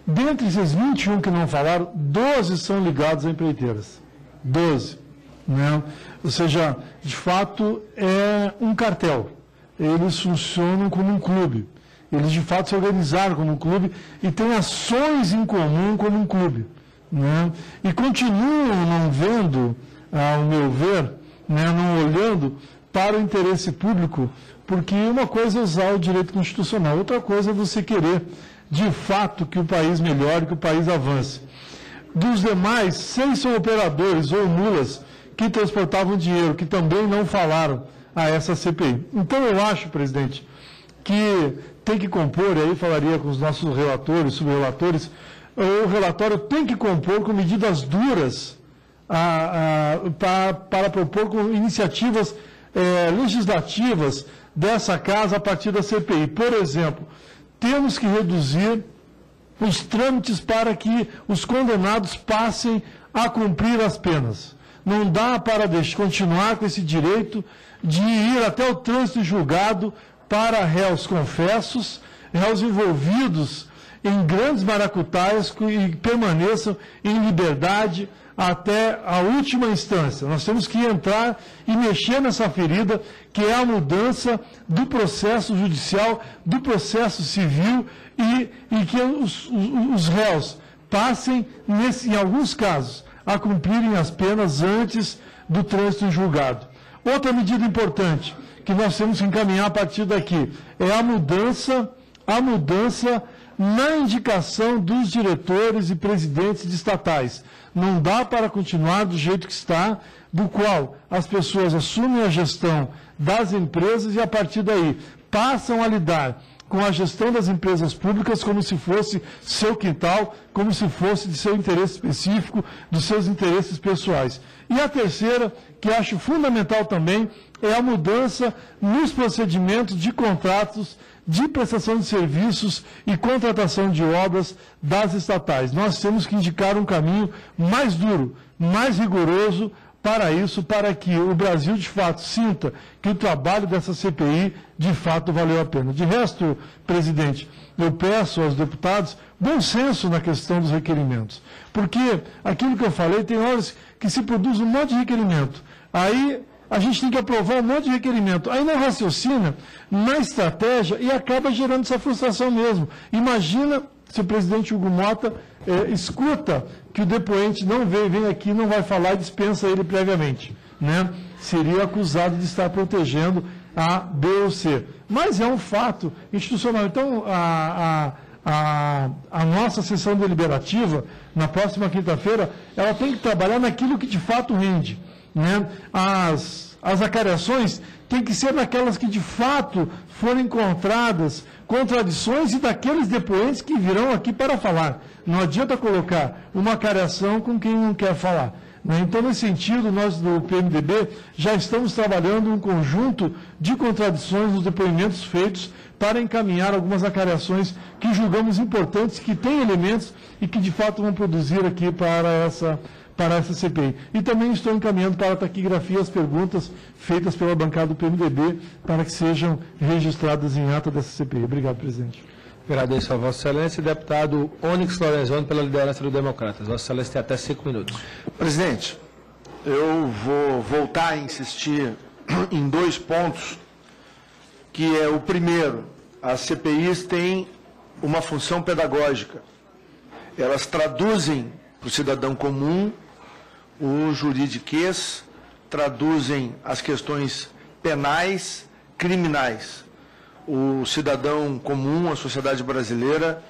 Dentre esses 21 que não falaram, 12 são ligados a empreiteiras. 12. Né? Ou seja, de fato, é um cartel. Eles funcionam como um clube. Eles, de fato, se organizaram como um clube e têm ações em comum como um clube. Né? E continuam não vendo, ao meu ver, né, não olhando para o interesse público, porque uma coisa é usar o direito constitucional, outra coisa é você querer, de fato, que o país melhore, que o país avance. Dos demais, 6 são operadores ou mulas que transportavam dinheiro, que também não falaram a essa CPI. Então, eu acho, presidente, que tem que compor, e aí falaria com os nossos relatores, subrelatores, o relatório tem que compor com medidas duras para propor com iniciativas legislativas dessa casa a partir da CPI. Por exemplo, temos que reduzir os trâmites para que os condenados passem a cumprir as penas. Não dá para continuar com esse direito de ir até o trânsito julgado para réus confessos, réus envolvidos em grandes maracutaias e permaneçam em liberdade até a última instância. Nós temos que entrar e mexer nessa ferida, que é a mudança do processo judicial, do processo civil, e que os réus passem, em alguns casos, a cumprirem as penas antes do trânsito em julgado. Outra medida importante que nós temos que encaminhar a partir daqui é a mudança na indicação dos diretores e presidentes de estatais. Não dá para continuar do jeito que está, do qual as pessoas assumem a gestão das empresas e, a partir daí, passam a lidar com a gestão das empresas públicas como se fosse seu quintal, como se fosse de seu interesse específico, dos seus interesses pessoais. E a terceira, que acho fundamental também, é a mudança nos procedimentos de contratos de prestação de serviços e contratação de obras das estatais. Nós temos que indicar um caminho mais duro, mais rigoroso para isso, para que o Brasil, de fato, sinta que o trabalho dessa CPI, de fato, valeu a pena. De resto, presidente, eu peço aos deputados bom senso na questão dos requerimentos. Porque aquilo que eu falei, tem horas que se produz um monte de requerimento. Aí a gente tem que aprovar um monte de requerimento. Aí não raciocina na estratégia e acaba gerando essa frustração mesmo. Imagina se o presidente Hugo Mota escuta que o depoente não vem aqui, não vai falar e dispensa ele previamente, né? Seria acusado de estar protegendo a B ou C. Mas é um fato institucional. Então, a nossa sessão deliberativa, na próxima quinta-feira, ela tem que trabalhar naquilo que de fato rende, né? As acariações têm que ser naquelas que de fato foram encontradas contradições e daqueles depoentes que virão aqui para falar. Não adianta colocar uma acariação com quem não quer falar. Então, nesse sentido, nós do PMDB já estamos trabalhando um conjunto de contradições nos depoimentos feitos para encaminhar algumas acariações que julgamos importantes, que têm elementos e que de fato vão produzir aqui para essa CPI. E também estou encaminhando para a taquigrafia as perguntas feitas pela bancada do PMDB para que sejam registradas em ata dessa CPI. Obrigado, presidente. Agradeço a Vossa Excelência. Deputado Onyx Lorenzoni, pela liderança do Democratas. Vossa Excelência tem até 5 minutos. Presidente, eu vou voltar a insistir em 2 pontos, que é o primeiro, as CPIs têm uma função pedagógica. Elas traduzem para o cidadão comum o juridiquês, traduzem as questões penais, criminais. O cidadão comum, a sociedade brasileira,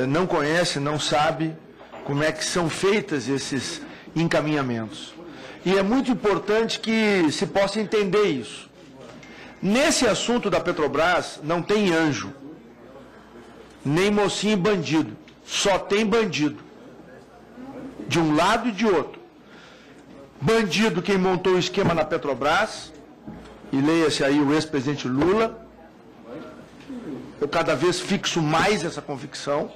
não conhece, não sabe como é que são feitas esses encaminhamentos. E é muito importante que se possa entender isso. Nesse assunto da Petrobras, não tem anjo, nem mocinho e bandido, só tem bandido, de um lado e de outro. Bandido quem montou o esquema na Petrobras, e leia-se aí o ex-presidente Lula. Eu cada vez fixo mais essa convicção.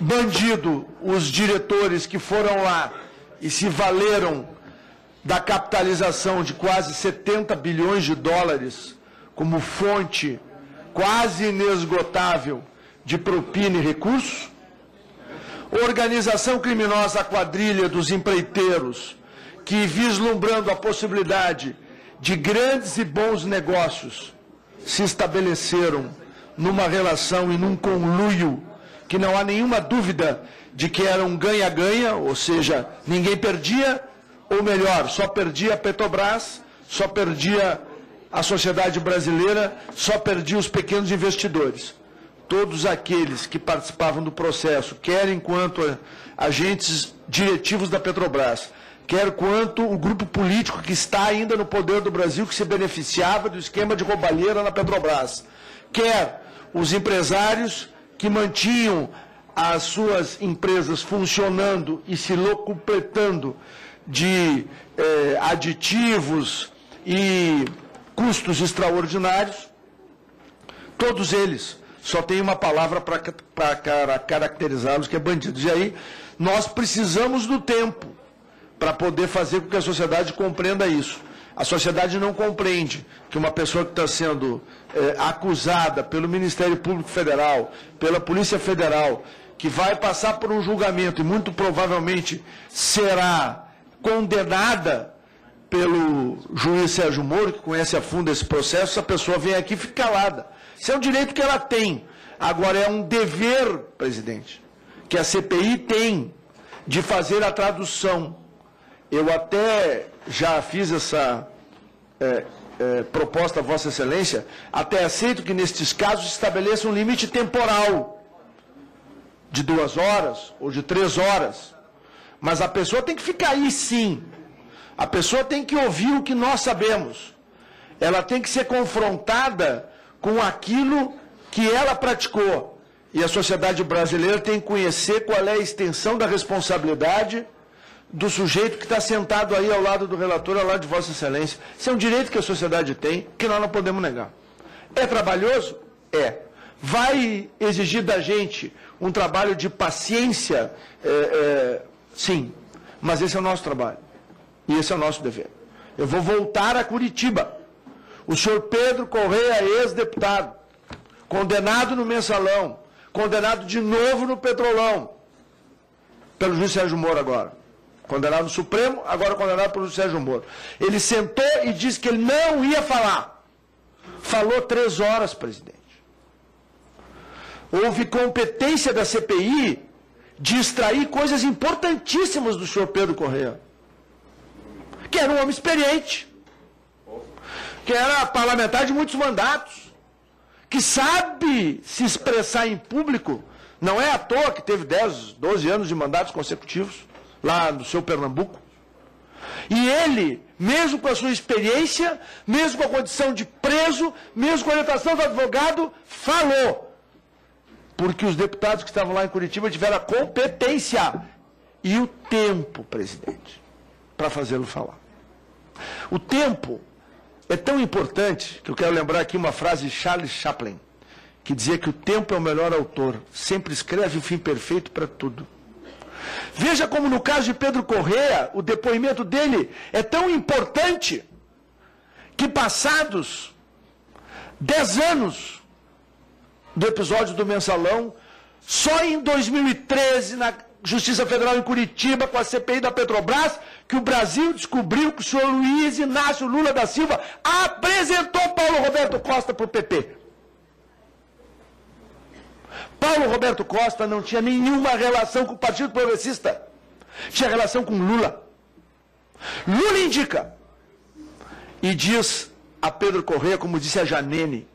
Bandido, os diretores que foram lá e se valeram da capitalização de quase 70 bilhões de dólares como fonte quase inesgotável de propina e recursos. Organização criminosa, a quadrilha dos empreiteiros, que vislumbrando a possibilidade de grandes e bons negócios, se estabeleceram numa relação e num conluio que não há nenhuma dúvida de que era um ganha-ganha, ou seja, ninguém perdia, ou melhor, só perdia a Petrobras, só perdia a sociedade brasileira, só perdia os pequenos investidores. Todos aqueles que participavam do processo, quer enquanto agentes diretivos da Petrobras, quer quanto o grupo político que está ainda no poder do Brasil, que se beneficiava do esquema de roubalheira na Petrobras, quer os empresários que mantinham as suas empresas funcionando e se locupletando de aditivos e custos extraordinários, todos eles só tem uma palavra para caracterizá-los, que é bandidos. E aí nós precisamos do tempo para poder fazer com que a sociedade compreenda isso. A sociedade não compreende que uma pessoa que está sendo acusada pelo Ministério Público Federal, pela Polícia Federal, que vai passar por um julgamento e muito provavelmente será condenada pelo juiz Sérgio Moro, que conhece a fundo esse processo, essa pessoa vem aqui e fica calada. Isso é um direito que ela tem. Agora, é um dever, presidente, que a CPI tem de fazer a tradução. Eu até já fiz essa proposta a Vossa Excelência, até aceito que nestes casos estabeleça um limite temporal de 2 horas ou de 3 horas. Mas a pessoa tem que ficar aí, sim. A pessoa tem que ouvir o que nós sabemos. Ela tem que ser confrontada com aquilo que ela praticou. E a sociedade brasileira tem que conhecer qual é a extensão da responsabilidade do sujeito que está sentado aí ao lado do relator, ao lado de Vossa Excelência. Isso é um direito que a sociedade tem, que nós não podemos negar. É trabalhoso? É. Vai exigir da gente um trabalho de paciência? Sim. Mas esse é o nosso trabalho. E esse é o nosso dever. Eu vou voltar a Curitiba. O senhor Pedro Correia, ex-deputado, condenado no Mensalão, condenado de novo no Petrolão, pelo juiz Sérgio Moro agora. Condenado no Supremo, agora condenado pelo Sérgio Moro. Ele sentou e disse que ele não ia falar. Falou 3 horas, presidente. Houve competência da CPI de extrair coisas importantíssimas do senhor Pedro Correia, que era um homem experiente, que era parlamentar de muitos mandatos, que sabe se expressar em público. Não é à toa que teve 10, 12 anos de mandatos consecutivos, lá no seu Pernambuco. E ele, mesmo com a sua experiência, mesmo com a condição de preso, mesmo com a orientação do advogado, falou. Porque os deputados que estavam lá em Curitiba tiveram a competência e o tempo, presidente, para fazê-lo falar. O tempo é tão importante que eu quero lembrar aqui uma frase de Charles Chaplin, que dizia que o tempo é o melhor autor, sempre escreve o fim perfeito para tudo. Veja como no caso de Pedro Correia, o depoimento dele é tão importante que passados 10 anos do episódio do Mensalão, só em 2013, na Justiça Federal em Curitiba, com a CPI da Petrobras, que o Brasil descobriu que o senhor Luiz Inácio Lula da Silva apresentou Paulo Roberto Costa para o PP. Paulo Roberto Costa não tinha nenhuma relação com o Partido Progressista. Tinha relação com Lula. Lula indica. E diz a Pedro Correia, como disse a Janene.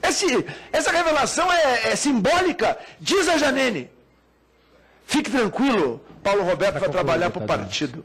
Essa revelação é simbólica. Diz a Janene. Fique tranquilo, Paulo Roberto vai trabalhar para o partido.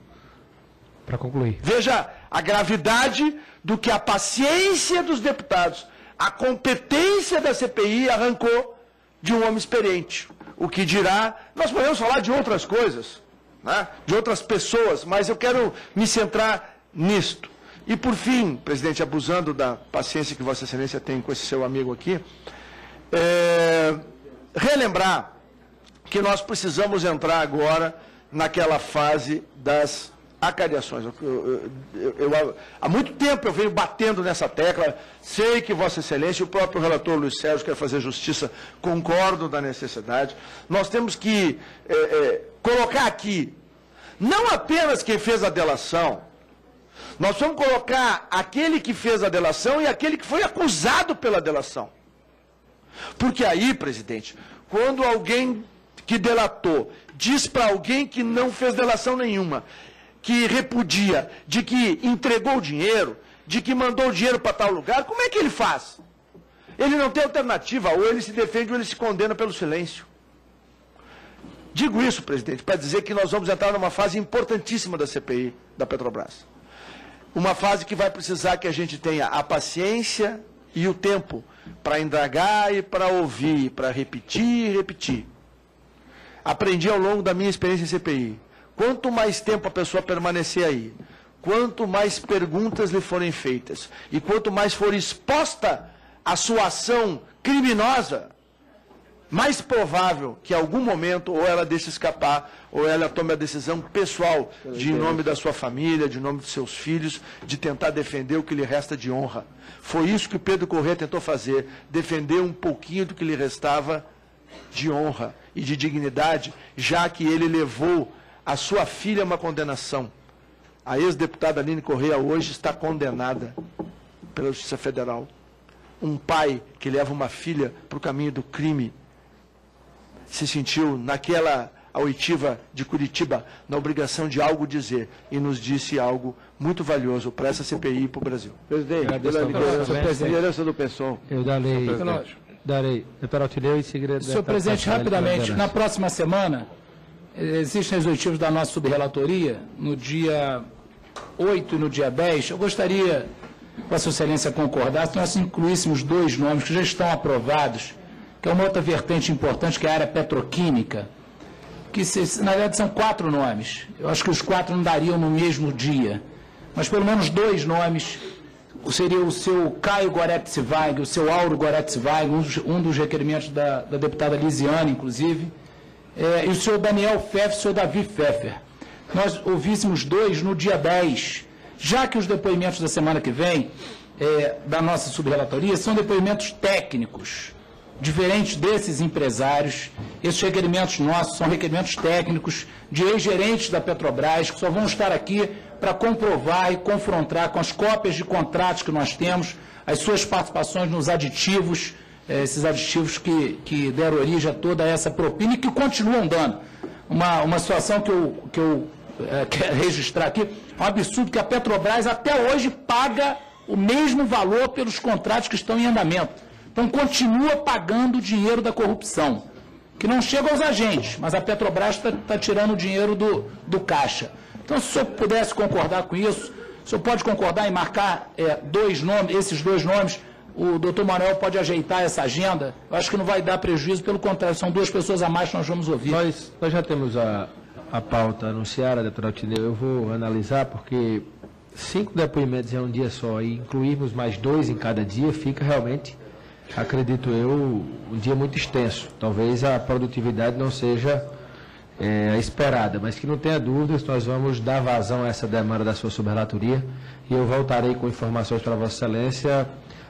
Para concluir. Veja a gravidade do que a paciência dos deputados, a competência da CPI arrancou de um homem experiente. O que dirá, nós podemos falar de outras coisas, né? De outras pessoas, mas eu quero me centrar nisto. E por fim, presidente, abusando da paciência que Vossa Excelência tem com esse seu amigo aqui, relembrar que nós precisamos entrar agora naquela fase das acariações. Há muito tempo eu venho batendo nessa tecla, sei que Vossa Excelência e o próprio relator Luiz Sérgio quer fazer justiça, concordo da necessidade. Nós temos que colocar aqui, não apenas quem fez a delação, nós vamos colocar aquele que fez a delação e aquele que foi acusado pela delação. Porque aí, presidente, quando alguém que delatou diz para alguém que não fez delação nenhuma, que repudia, de que entregou o dinheiro, de que mandou o dinheiro para tal lugar, como é que ele faz? Ele não tem alternativa, ou ele se defende ou ele se condena pelo silêncio. Digo isso, presidente, para dizer que nós vamos entrar numa fase importantíssima da CPI da Petrobras. Uma fase que vai precisar que a gente tenha a paciência e o tempo para indagar e para ouvir, para repetir e repetir. Aprendi ao longo da minha experiência em CPI. Quanto mais tempo a pessoa permanecer aí, quanto mais perguntas lhe forem feitas e quanto mais for exposta a sua ação criminosa, mais provável que em algum momento ou ela deixe escapar ou ela tome a decisão pessoal de, em nome da sua família, de nome dos seus filhos, de tentar defender o que lhe resta de honra. Foi isso que o Pedro Correia tentou fazer, defender um pouquinho do que lhe restava de honra e de dignidade, já que ele levou a sua filha a uma condenação. A ex-deputada Aline Correia hoje está condenada pela Justiça Federal. Um pai que leva uma filha para o caminho do crime se sentiu naquela oitiva de Curitiba na obrigação de algo dizer e nos disse algo muito valioso para essa CPI e para o Brasil. Presidente, pela liderança do PSOL. Eu darei. Doutor Altileu, em seguida... Senhor presidente, rapidamente, na próxima semana, existem os objetivos da nossa subrelatoria, no dia 8 e no dia 10. Eu gostaria, Vossa Excelência, concordar, se nós incluíssemos 2 nomes que já estão aprovados, que é uma outra vertente importante, que é a área petroquímica, que, na verdade, são 4 nomes. Eu acho que os 4 não dariam no mesmo dia, mas pelo menos 2 nomes, seria o seu Caio Gorete Weig, o seu Auro Gorete Weig, um dos requerimentos da deputada Lisiane, inclusive, e o senhor Daniel Pfeffer e o senhor Davi Pfeffer. Nós ouvíssemos 2 no dia 10, já que os depoimentos da semana que vem, da nossa subrelatoria, são depoimentos técnicos, diferentes desses empresários, Esses requerimentos nossos são requerimentos técnicos de ex-gerentes da Petrobras, que só vão estar aqui para comprovar e confrontar com as cópias de contratos que nós temos, as suas participações nos aditivos, esses aditivos que deram origem a toda essa propina e que continuam dando. Uma situação que eu quero registrar aqui, é um absurdo que a Petrobras até hoje paga o mesmo valor pelos contratos que estão em andamento. Então, continua pagando o dinheiro da corrupção, que não chega aos agentes, mas a Petrobras está tirando o dinheiro do caixa. Então, se o senhor pudesse concordar com isso, o senhor pode concordar em marcar esses dois nomes, o doutor Manuel pode ajeitar essa agenda, eu acho que não vai dar prejuízo, pelo contrário, são duas pessoas a mais que nós vamos ouvir. Nós já temos a pauta anunciada, doutor Altineu, eu vou analisar, porque 5 depoimentos em um dia só, e incluirmos mais 2 em cada dia, fica realmente, acredito eu, um dia muito extenso. Talvez a produtividade não seja esperada, mas que não tenha dúvidas, nós vamos dar vazão a essa demanda da sua subrelatoria, e eu voltarei com informações para Vossa Excelência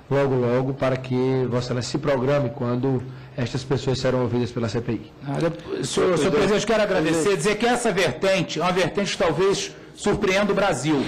logo, para que Vossa Excelência se programe quando estas pessoas serão ouvidas pela CPI. Senhor presidente, quero agradecer, dizer que essa vertente é uma vertente que talvez surpreenda o Brasil.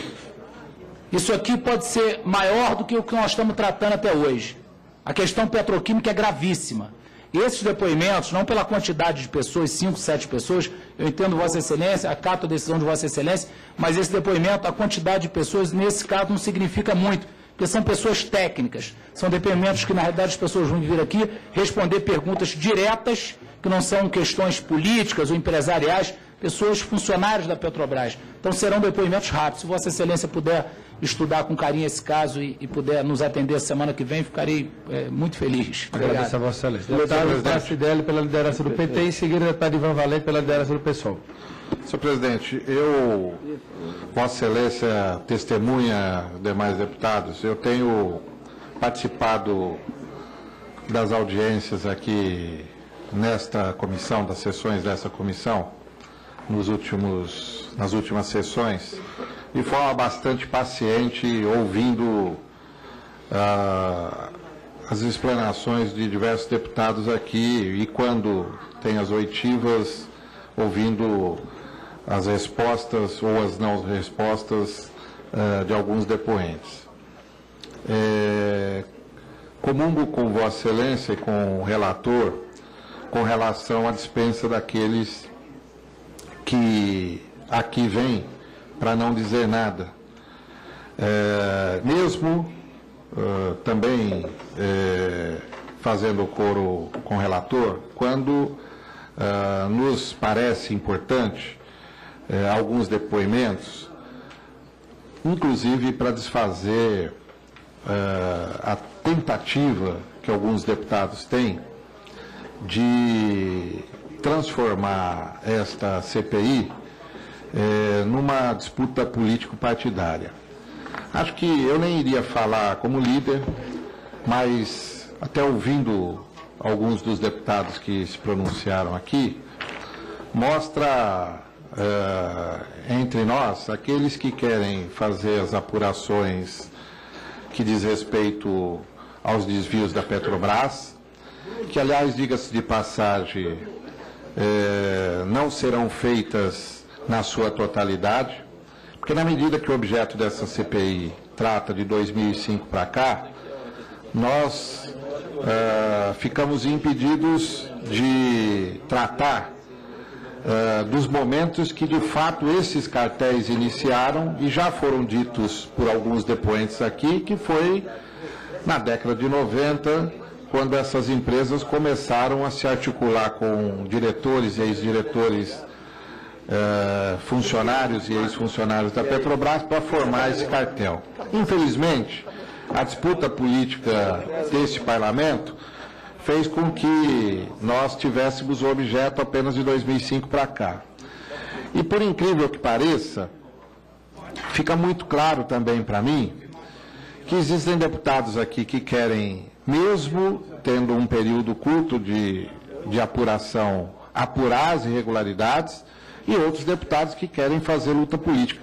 Isso aqui pode ser maior do que o que nós estamos tratando até hoje. A questão petroquímica é gravíssima. E esses depoimentos, não pela quantidade de pessoas, 5, 7 pessoas, eu entendo Vossa Excelência, acato a decisão de Vossa Excelência, mas esse depoimento, a quantidade de pessoas, nesse caso, não significa muito, porque são pessoas técnicas. São depoimentos que, na realidade, as pessoas vão vir aqui responder perguntas diretas, que não são questões políticas ou empresariais, pessoas funcionários da Petrobras. Então, serão depoimentos rápidos. Se Vossa Excelência puder estudar com carinho esse caso e puder nos atender semana que vem, ficarei muito feliz. Agradeço a Vossa Excelência. Deputado Pracidelli pela liderança do PT e em seguida deputado Ivan Valente pela liderança do PSOL. Senhor presidente, Vossa Excelência testemunha, demais deputados, eu tenho participado das audiências aqui nesta comissão, das sessões dessa comissão, nas últimas sessões, de forma bastante paciente, ouvindo as explanações de diversos deputados aqui e, quando tem as oitivas, ouvindo as respostas ou as não respostas de alguns depoentes. Comungo com Vossa Excelência e com o relator com relação à dispensa daqueles que aqui vêm para não dizer nada. Mesmo também fazendo coro com o relator, quando nos parece importante alguns depoimentos, inclusive para desfazer a tentativa que alguns deputados têm de transformar esta CPI numa disputa político-partidária. Acho que eu nem iria falar como líder, mas até ouvindo alguns dos deputados que se pronunciaram aqui, mostra entre nós aqueles que querem fazer as apurações que diz respeito aos desvios da Petrobras, que, aliás, diga-se de passagem, não serão feitas na sua totalidade, porque na medida que o objeto dessa CPI trata de 2005 para cá, nós ficamos impedidos de tratar dos momentos que, de fato, esses cartéis iniciaram e já foram ditos por alguns depoentes aqui, que foi na década de 90, quando essas empresas começaram a se articular com diretores e ex-diretores, funcionários e ex-funcionários da Petrobras para formar esse cartel. Infelizmente, a disputa política desse parlamento fez com que nós tivéssemos o objeto apenas de 2005 para cá. E, por incrível que pareça, fica muito claro também para mim que existem deputados aqui que querem, mesmo tendo um período curto de apuração, apurar as irregularidades, e outros deputados que querem fazer luta política.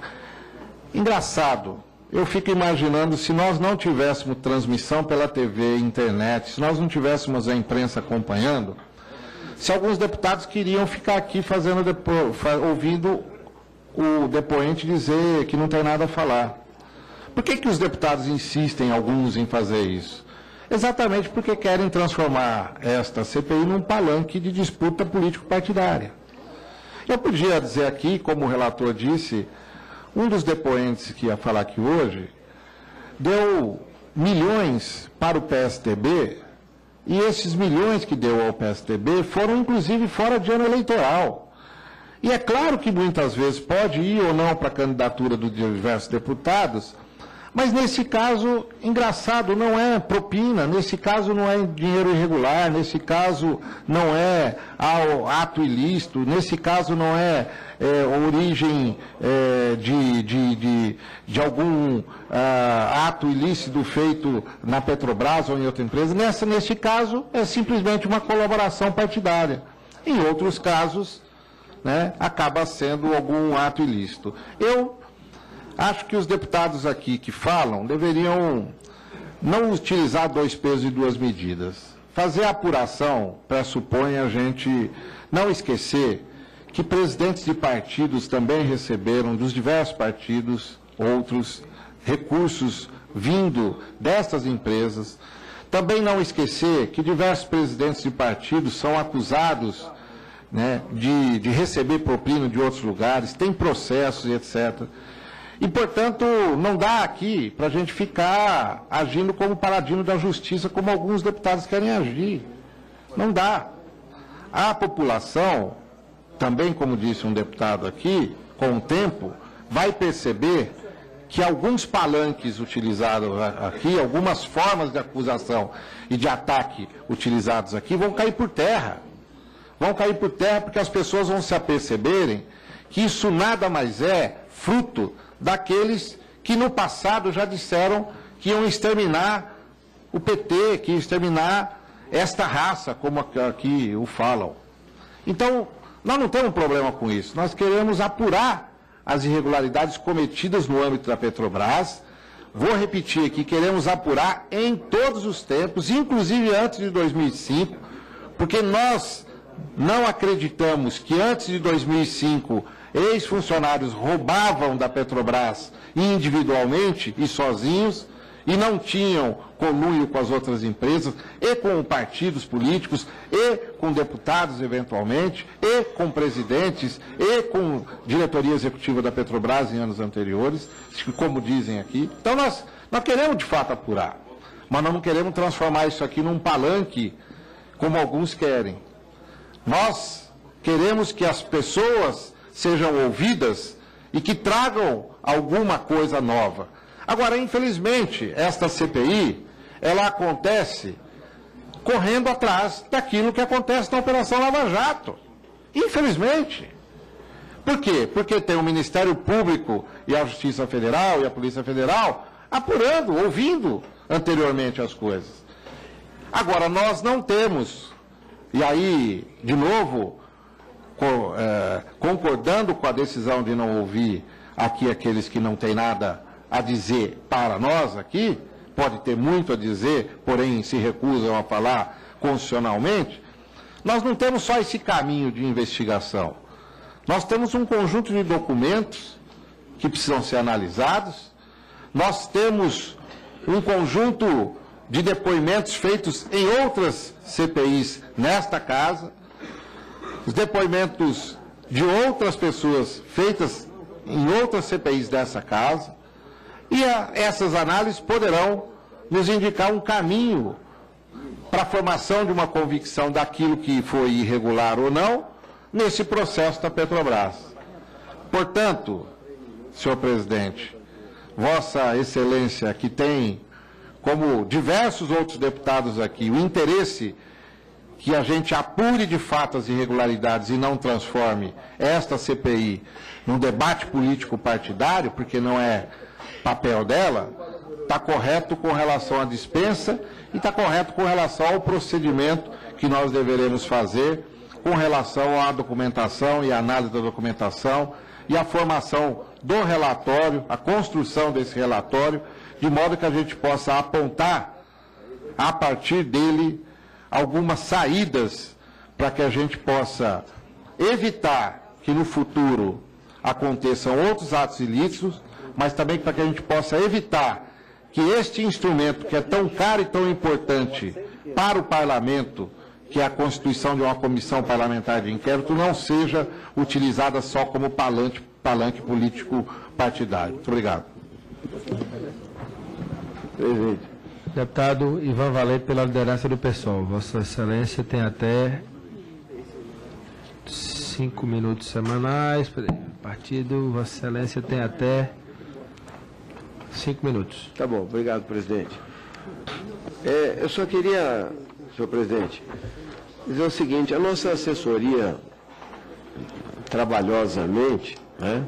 Engraçado, eu fico imaginando, se nós não tivéssemos transmissão pela TV, internet, se nós não tivéssemos a imprensa acompanhando, se alguns deputados queriam ficar aqui ouvindo o depoente dizer que não tem nada a falar. Por que os deputados insistem, alguns, em fazer isso? Exatamente porque querem transformar esta CPI num palanque de disputa político-partidária. Eu podia dizer aqui, como o relator disse, um dos depoentes que ia falar aqui hoje deu milhões para o PSDB, e esses milhões que deu ao PSDB foram, inclusive, fora de ano eleitoral. E é claro que muitas vezes pode ir ou não para a candidatura dos diversos deputados, mas nesse caso, engraçado, não é propina, nesse caso não é dinheiro irregular, nesse caso não é ato ilícito, nesse caso não é origem de algum ato ilícito feito na Petrobras ou em outra empresa. Nesse caso, é simplesmente uma colaboração partidária. Em outros casos, né, acaba sendo algum ato ilícito. Eu acho que os deputados aqui que falam deveriam não utilizar 2 pesos e 2 medidas. Fazer a apuração pressupõe a gente não esquecer que presidentes de partidos também receberam dos diversos partidos outros recursos vindo destas empresas. Também não esquecer que diversos presidentes de partidos são acusados, né, de receber propina de outros lugares, tem processos e etc. E, portanto, não dá aqui para a gente ficar agindo como paladino da justiça, como alguns deputados querem agir. Não dá. A população, também como disse um deputado aqui, com o tempo, vai perceber que alguns palanques utilizados aqui, algumas formas de acusação e de ataque utilizados aqui vão cair por terra. Vão cair por terra porque as pessoas vão se aperceberem que isso nada mais é fruto daqueles que no passado já disseram que iam exterminar o PT, que iam exterminar esta raça, como aqui o falam. Então, nós não temos problema com isso. Nós queremos apurar as irregularidades cometidas no âmbito da Petrobras. Vou repetir aqui, queremos apurar em todos os tempos, inclusive antes de 2005, porque nós não acreditamos que antes de 2005 ex-funcionários roubavam da Petrobras individualmente e sozinhos, e não tinham conluio com as outras empresas, e com partidos políticos, e com deputados, eventualmente, e com presidentes, e com diretoria executiva da Petrobras em anos anteriores, como dizem aqui. Então, nós queremos, de fato, apurar, mas nós não queremos transformar isso aqui num palanque, como alguns querem. Nós queremos que as pessoas sejam ouvidas e que tragam alguma coisa nova. Agora, infelizmente, esta CPI, ela acontece correndo atrás daquilo que acontece na Operação Lava Jato. Infelizmente. Por quê? Porque tem o Ministério Público e a Justiça Federal e a Polícia Federal apurando, ouvindo anteriormente as coisas. Agora, nós não temos, e aí, de novo, concordando com a decisão de não ouvir aqui aqueles que não têm nada a dizer para nós aqui, pode ter muito a dizer, porém se recusam a falar constitucionalmente, nós não temos só esse caminho de investigação. Nós temos um conjunto de documentos que precisam ser analisados, nós temos um conjunto de depoimentos feitos em outras CPIs nesta casa, os depoimentos de outras pessoas feitas em outras CPIs dessa casa, e essas análises poderão nos indicar um caminho para a formação de uma convicção daquilo que foi irregular ou não nesse processo da Petrobras. Portanto, senhor presidente, Vossa Excelência, que tem, como diversos outros deputados aqui, o interesse que a gente apure de fato as irregularidades e não transforme esta CPI num debate político partidário, porque não é papel dela, está correto com relação à dispensa e está correto com relação ao procedimento que nós deveremos fazer com relação à documentação e à análise da documentação e a formação do relatório, a construção desse relatório, de modo que a gente possa apontar, a partir dele, algumas saídas para que a gente possa evitar que no futuro aconteçam outros atos ilícitos, mas também para que a gente possa evitar que este instrumento, que é tão caro e tão importante para o Parlamento, que é a constituição de uma comissão parlamentar de inquérito, não seja utilizada só como palanque político partidário. Muito obrigado. Deputado Ivan Valente, pela liderança do PSOL. Vossa Excelência tem até 5 minutos semanais. Partido, Vossa Excelência tem até 5 minutos. Tá bom, obrigado, presidente. Eu só queria, senhor presidente, dizer o seguinte: a nossa assessoria, trabalhosamente, né,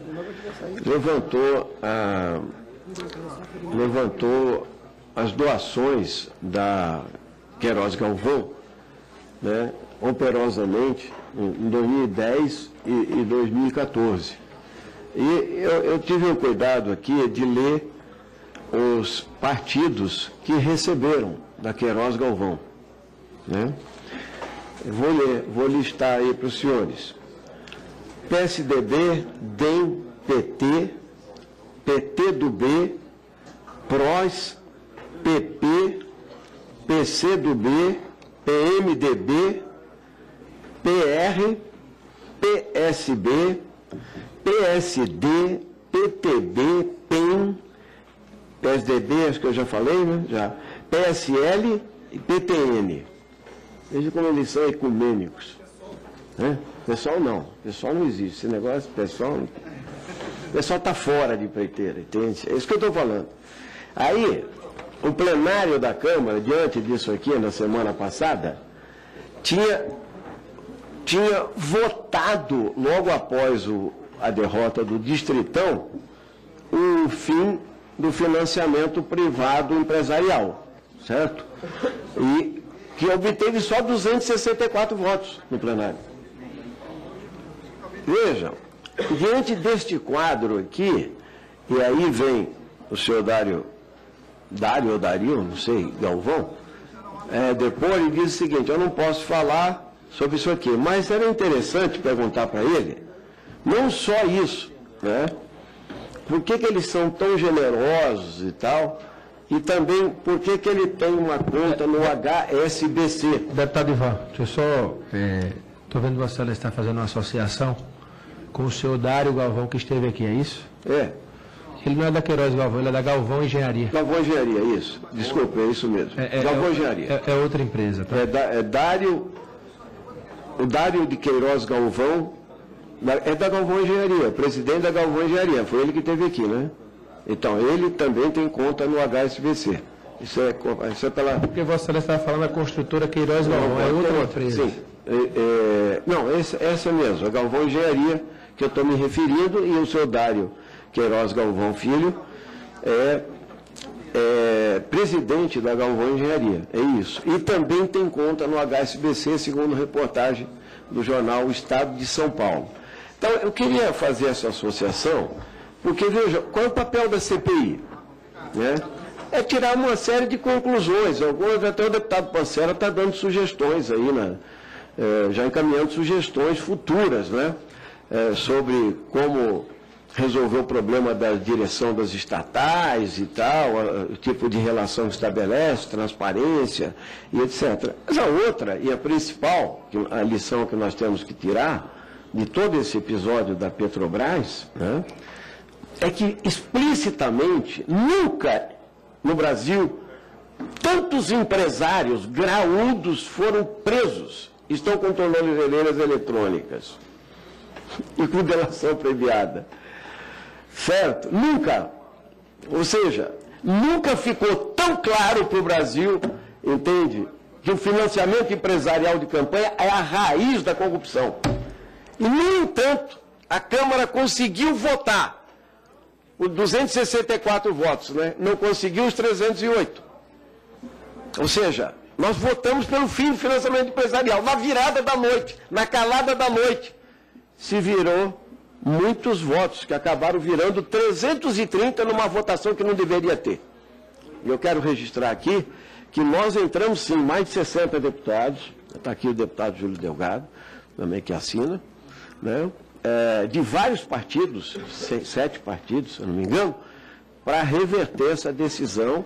levantou as doações da Queiroz Galvão, né, operosamente, em 2010 e 2014. E eu tive o cuidado aqui de ler os partidos que receberam da Queiroz Galvão, né? Vou listar aí para os senhores: PSDB, DEM, PT, PT do B, PROS, PP, PC do B, PMDB, PR, PSB, PSD, PTB, PEN, PSDB, acho que eu já falei, né? Já. PSL e PTN. Veja como eles são ecumênicos. Né? Pessoal não, pessoal não existe. Esse negócio, pessoal está fora de empreiteira, entende? É isso que eu estou falando. Aí, o plenário da Câmara, diante disso aqui, na semana passada, tinha votado, logo após a derrota do Distritão, o fim do financiamento privado empresarial, certo? E que obteve só 264 votos no plenário. Vejam, diante deste quadro aqui, e aí vem o senhor Dário ou Dario, não sei, Galvão, depois ele diz o seguinte: eu não posso falar sobre isso aqui, mas era interessante perguntar para ele, não só isso, né? Por que eles são tão generosos e tal, e também por que ele tem uma conta no HSBC. Deputado Ivan, deixa eu só... Estou vendo que Vossa Excelência está fazendo uma associação com o senhor Dário Galvão, que esteve aqui, é isso? É. Ele não é da Queiroz Galvão, ele é da Galvão Engenharia. Galvão Engenharia, isso. Desculpa, é isso mesmo. Galvão Engenharia. É outra empresa, tá? O Dário de Queiroz Galvão, é da Galvão Engenharia, presidente da Galvão Engenharia, foi ele que esteve aqui, né? Então, ele também tem conta no HSBC. Isso é pela... Porque Vossa Excelência estava falando da construtora Queiroz Galvão, é outra empresa. Sim. Não, essa mesmo, a Galvão Engenharia, que eu estou me referindo, e o seu Dário Queiroz Galvão Filho é presidente da Galvão Engenharia, é isso. E também tem conta no HSBC, segundo reportagem do jornal O Estado de São Paulo. Então, eu queria fazer essa associação, porque, veja, qual é o papel da CPI? Né? É tirar uma série de conclusões. Algumas, até o deputado Pancera está dando sugestões aí, já encaminhando sugestões futuras, né? Sobre como resolver o problema da direção das estatais e tal, o tipo de relação que estabelece, transparência e etc. Mas a outra, e a principal, a lição que nós temos que tirar de todo esse episódio da Petrobras, né, é que explicitamente, nunca no Brasil, tantos empresários graúdos foram presos, estão com tornozeleiras eletrônicas e com delação premiada. Certo? Nunca. Ou seja, nunca ficou tão claro para o Brasil, entende, que o financiamento empresarial de campanha é a raiz da corrupção. E, no entanto, a Câmara conseguiu votar os 264 votos, né? Não conseguiu os 308. Ou seja, nós votamos pelo fim do financiamento empresarial. Na virada da noite, na calada da noite, se virou muitos votos, que acabaram virando 330 numa votação que não deveria ter. E eu quero registrar aqui que nós entramos, sim, mais de 60 deputados, está aqui o deputado Júlio Delgado, também que assina, né, de vários partidos, 7 partidos, se eu não me engano, para reverter essa decisão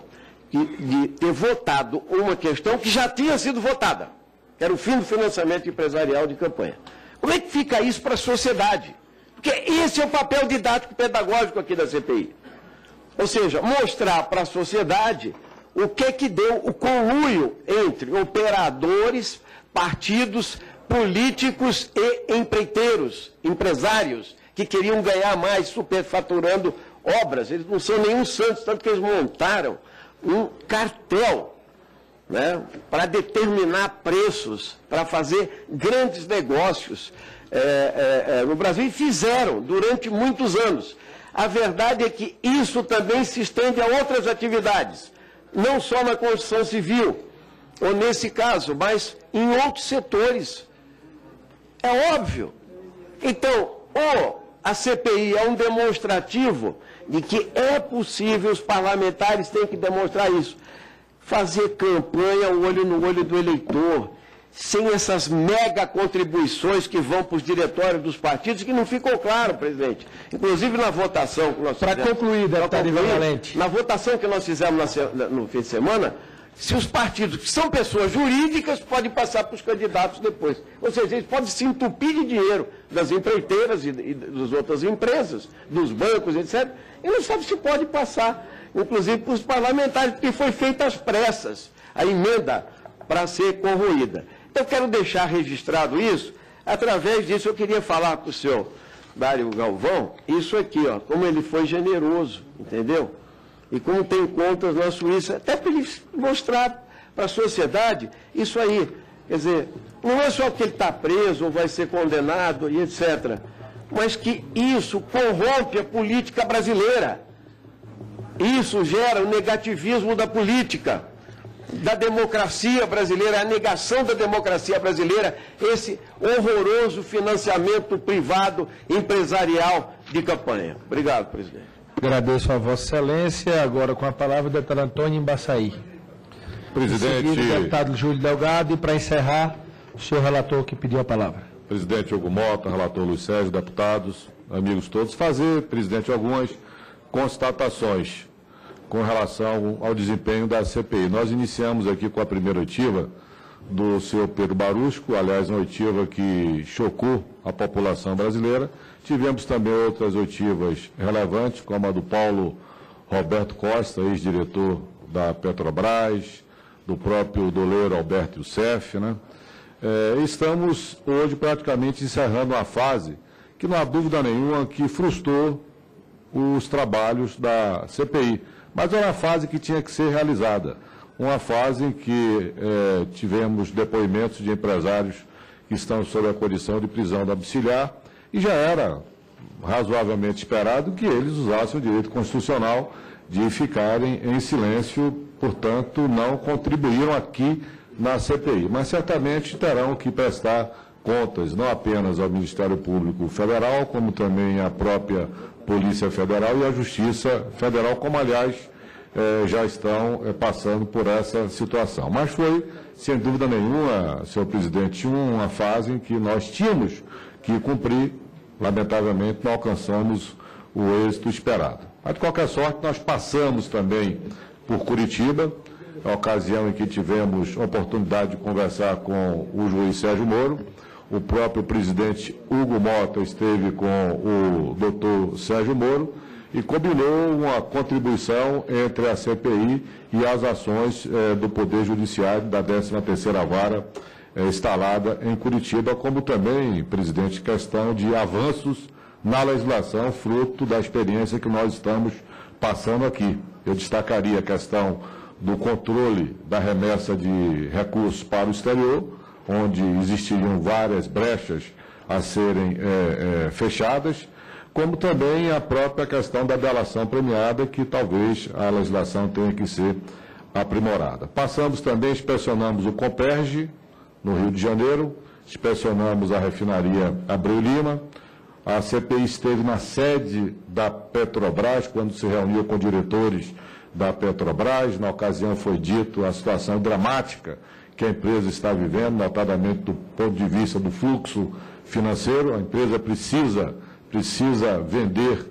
de ter votado uma questão que já tinha sido votada, que era o fim do financiamento empresarial de campanha. Como é que fica isso para a sociedade? Porque esse é o papel didático pedagógico aqui da CPI. Ou seja, mostrar para a sociedade o que deu o conluio entre operadores, partidos, políticos e empreiteiros, empresários, que queriam ganhar mais superfaturando obras. Eles não são nenhum santos, tanto que eles montaram um cartel, né, para determinar preços, para fazer grandes negócios no Brasil, e fizeram durante muitos anos. A verdade é que isso também se estende a outras atividades, não só na construção civil, ou nesse caso, mas em outros setores. É óbvio. Então, a CPI é um demonstrativo de que é possível, os parlamentares têm que demonstrar isso. Fazer campanha, olho no olho do eleitor, sem essas mega contribuições que vão para os diretórios dos partidos, que não ficou claro, presidente. Inclusive na votação que nós fizemos... Para concluir, deputado Ivan Valente. Na votação que nós fizemos no fim de semana, se os partidos, que são pessoas jurídicas, podem passar para os candidatos depois. Ou seja, eles podem se entupir de dinheiro das empreiteiras e das outras empresas, dos bancos, etc., e não sabe se pode passar, inclusive para os parlamentares, porque foi feita às pressas a emenda para ser corroída. Então, eu quero deixar registrado isso. Através disso, eu queria falar para o senhor Dário Galvão, isso aqui, ó, como ele foi generoso, entendeu? E como tem contas na Suíça, até para ele mostrar para a sociedade isso aí. Quer dizer, não é só que ele está preso ou vai ser condenado e etc., mas que isso corrompe a política brasileira. Isso gera o negativismo da política, da democracia brasileira, a negação da democracia brasileira, esse horroroso financiamento privado empresarial de campanha. Obrigado, presidente. Agradeço a Vossa Excelência. Agora, com a palavra, o deputado Antônio Embaçaí. Presidente... Em seguida, o deputado Júlio Delgado. E, para encerrar, o senhor relator que pediu a palavra. Presidente Hugo Mota, relator Luiz Sérgio, deputados, amigos todos, fazer, presidente, algumas constatações com relação ao desempenho da CPI. Nós iniciamos aqui com a primeira oitiva do senhor Pedro Barusco, aliás, uma oitiva que chocou a população brasileira. Tivemos também outras oitivas relevantes, como a do Paulo Roberto Costa, ex-diretor da Petrobras, do próprio doleiro Alberto Youssef, né? Estamos hoje praticamente encerrando uma fase que não há dúvida nenhuma que frustrou os trabalhos da CPI, mas era uma fase que tinha que ser realizada, uma fase em que tivemos depoimentos de empresários que estão sob a condição de prisão domiciliar, e já era razoavelmente esperado que eles usassem o direito constitucional de ficarem em silêncio, portanto, não contribuíram aqui na CPI, mas certamente terão que prestar contas, não apenas ao Ministério Público Federal, como também à própria Polícia Federal e à Justiça Federal, como, aliás, já estão passando por essa situação. Mas foi, sem dúvida nenhuma, senhor presidente, uma fase em que nós tínhamos que cumprir, lamentavelmente não alcançamos o êxito esperado. Mas, de qualquer sorte, nós passamos também por Curitiba, a ocasião em que tivemos a oportunidade de conversar com o juiz Sérgio Moro. O próprio presidente Hugo Mota esteve com o doutor Sérgio Moro e combinou uma contribuição entre a CPI e as ações do Poder Judiciário da 13ª Vara instalada em Curitiba, como também, presidente, questão de avanços na legislação, fruto da experiência que nós estamos passando aqui. Eu destacaria a questão do controle da remessa de recursos para o exterior, onde existiriam várias brechas a serem fechadas, como também a própria questão da delação premiada, que talvez a legislação tenha que ser aprimorada. Passamos também, inspecionamos o Comperj, no Rio de Janeiro, inspecionamos a refinaria Abreu Lima, a CPI esteve na sede da Petrobras, quando se reuniu com diretores da Petrobras. Na ocasião foi dito a situação dramática que a empresa está vivendo, notadamente do ponto de vista do fluxo financeiro. A empresa precisa vender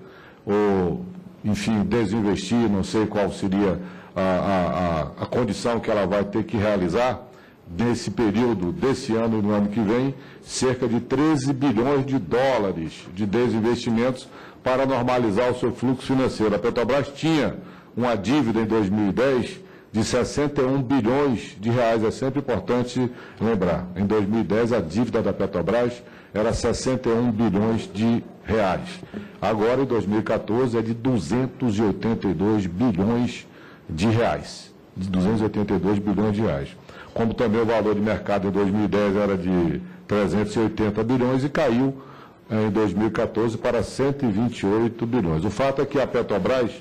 ou, enfim, desinvestir, não sei qual seria a condição que ela vai ter que realizar nesse período desse ano e no ano que vem, cerca de 13 bilhões de dólares de desinvestimentos para normalizar o seu fluxo financeiro. A Petrobras tinha uma dívida em 2010 de 61 bilhões de reais. É sempre importante lembrar. Em 2010, a dívida da Petrobras era 61 bilhões de reais. Agora, em 2014, é de 282 bilhões de reais. De 282 bilhões de reais. Como também o valor de mercado em 2010 era de 380 bilhões e caiu em 2014 para 128 bilhões. O fato é que a Petrobras,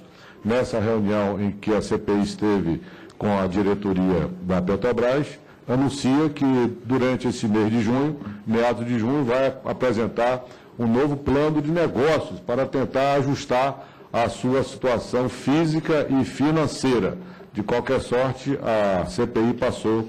nessa reunião em que a CPI esteve com a diretoria da Petrobras, anuncia que durante esse mês de junho, meados de junho, vai apresentar um novo plano de negócios para tentar ajustar a sua situação física e financeira. De qualquer sorte, a CPI passou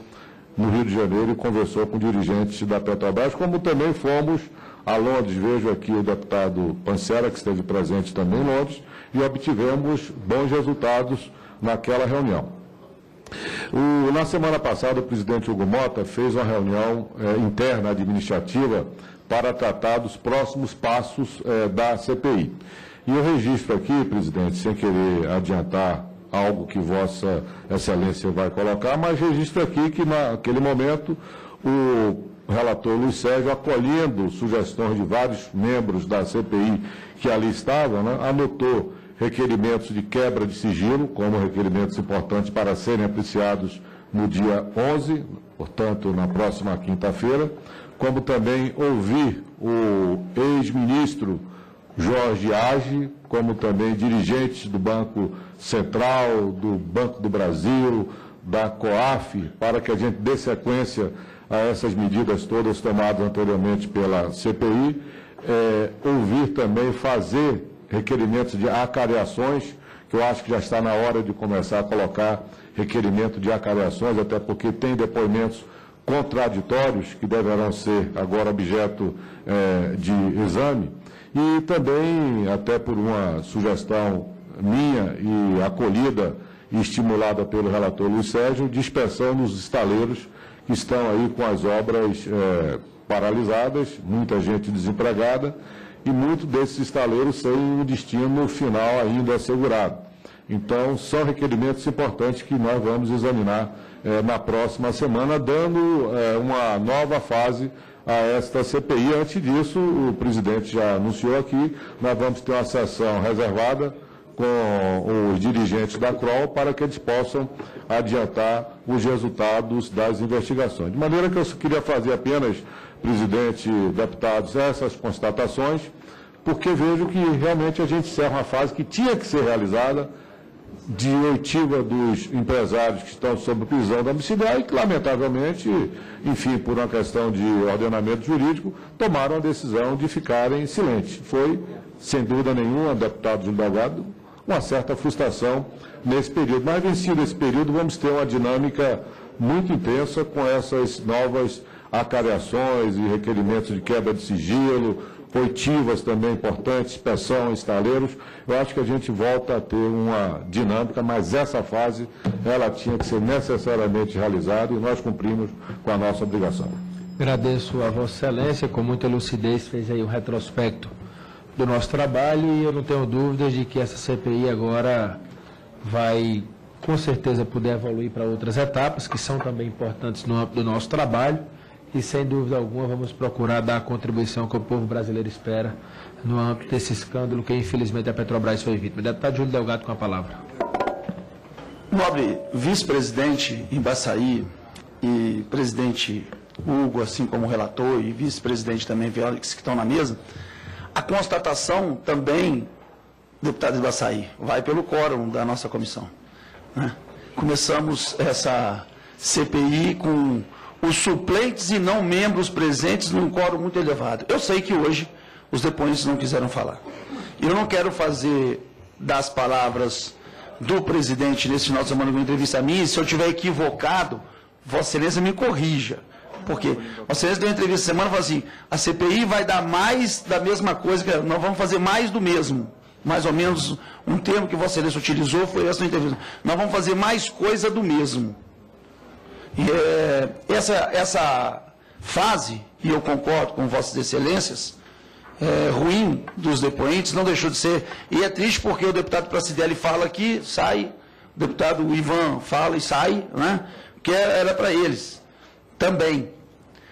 no Rio de Janeiro e conversou com dirigentes da Petrobras, como também fomos a Londres. Vejo aqui o deputado Pancera, que esteve presente também em Londres, e obtivemos bons resultados naquela reunião. Na semana passada, o presidente Hugo Mota fez uma reunião interna administrativa para tratar dos próximos passos da CPI. E eu registro aqui, presidente, sem querer adiantar algo que Vossa Excelência vai colocar, mas registro aqui que naquele momento o relator Luiz Sérgio, acolhendo sugestões de vários membros da CPI que ali estavam, anotou requerimentos de quebra de sigilo, como requerimentos importantes para serem apreciados no dia 11, portanto, na próxima quinta-feira, como também ouvir o ex-ministro Jorge Age, como também dirigentes do Banco Central, do Banco do Brasil, da COAF, para que a gente dê sequência a essas medidas todas tomadas anteriormente pela CPI, ouvir também fazer requerimentos de acareações, que eu acho que já está na hora de começar a colocar requerimento de acareações, até porque tem depoimentos contraditórios que deverão ser agora objeto de exame, e também, até por uma sugestão minha e acolhida e estimulada pelo relator Luiz Sérgio, dispersão nos estaleiros que estão aí com as obras paralisadas, muita gente desempregada, e muitos desses estaleiros sem um destino final ainda assegurado. Então, são requerimentos importantes que nós vamos examinar na próxima semana, dando uma nova fase a esta CPI. Antes disso, o presidente já anunciou aqui, nós vamos ter uma sessão reservada com os dirigentes da CROL para que eles possam adiantar os resultados das investigações. De maneira que eu queria fazer apenas, presidente, deputados, essas constatações, porque vejo que realmente a gente encerra uma fase que tinha que ser realizada de oitiva dos empresários que estão sob prisão domiciliar e que, lamentavelmente, enfim, por uma questão de ordenamento jurídico, tomaram a decisão de ficarem silentes. Foi, sem dúvida nenhuma, deputado Júlio Delgado, uma certa frustração nesse período. Mas, vencido esse período, vamos ter uma dinâmica muito intensa com essas novas acareações e requerimentos de quebra de sigilo, oitivas também importantes, inspeção, estaleiros. Eu acho que a gente volta a ter uma dinâmica, mas essa fase, ela tinha que ser necessariamente realizada e nós cumprimos com a nossa obrigação. Agradeço a Vossa Excelência, com muita lucidez fez aí o retrospecto do nosso trabalho e eu não tenho dúvidas de que essa CPI agora vai, com certeza, poder evoluir para outras etapas, que são também importantes no âmbito do nosso trabalho. E, sem dúvida alguma, vamos procurar dar a contribuição que o povo brasileiro espera no âmbito desse escândalo que, infelizmente, a Petrobras foi vítima. Deputado Júlio Delgado, com a palavra. Nobre vice-presidente Embaçaí e presidente Hugo, assim como o relator, e vice-presidente também Félix, que estão na mesa, a constatação também, deputado Embaçaí, vai pelo quórum da nossa comissão. Começamos essa CPI com os suplentes e não membros presentes num quórum muito elevado. Eu sei que hoje os depoentes não quiseram falar. Eu não quero fazer das palavras do presidente nesse final de semana uma entrevista a mim, se eu estiver equivocado, Vossa Excelência me corrija. Porque Vossa Excelência deu uma entrevista essa semana e falou assim, a CPI vai dar mais da mesma coisa, que nós vamos fazer mais do mesmo. Mais ou menos, um termo que Vossa Excelência utilizou foi essa entrevista. Nós vamos fazer mais coisa do mesmo. E, essa fase, e eu concordo com Vossas Excelências, ruim dos depoentes, não deixou de ser. E é triste porque o deputado Pracidelli fala aqui, sai, o deputado Ivan fala e sai, né? Que era para eles também.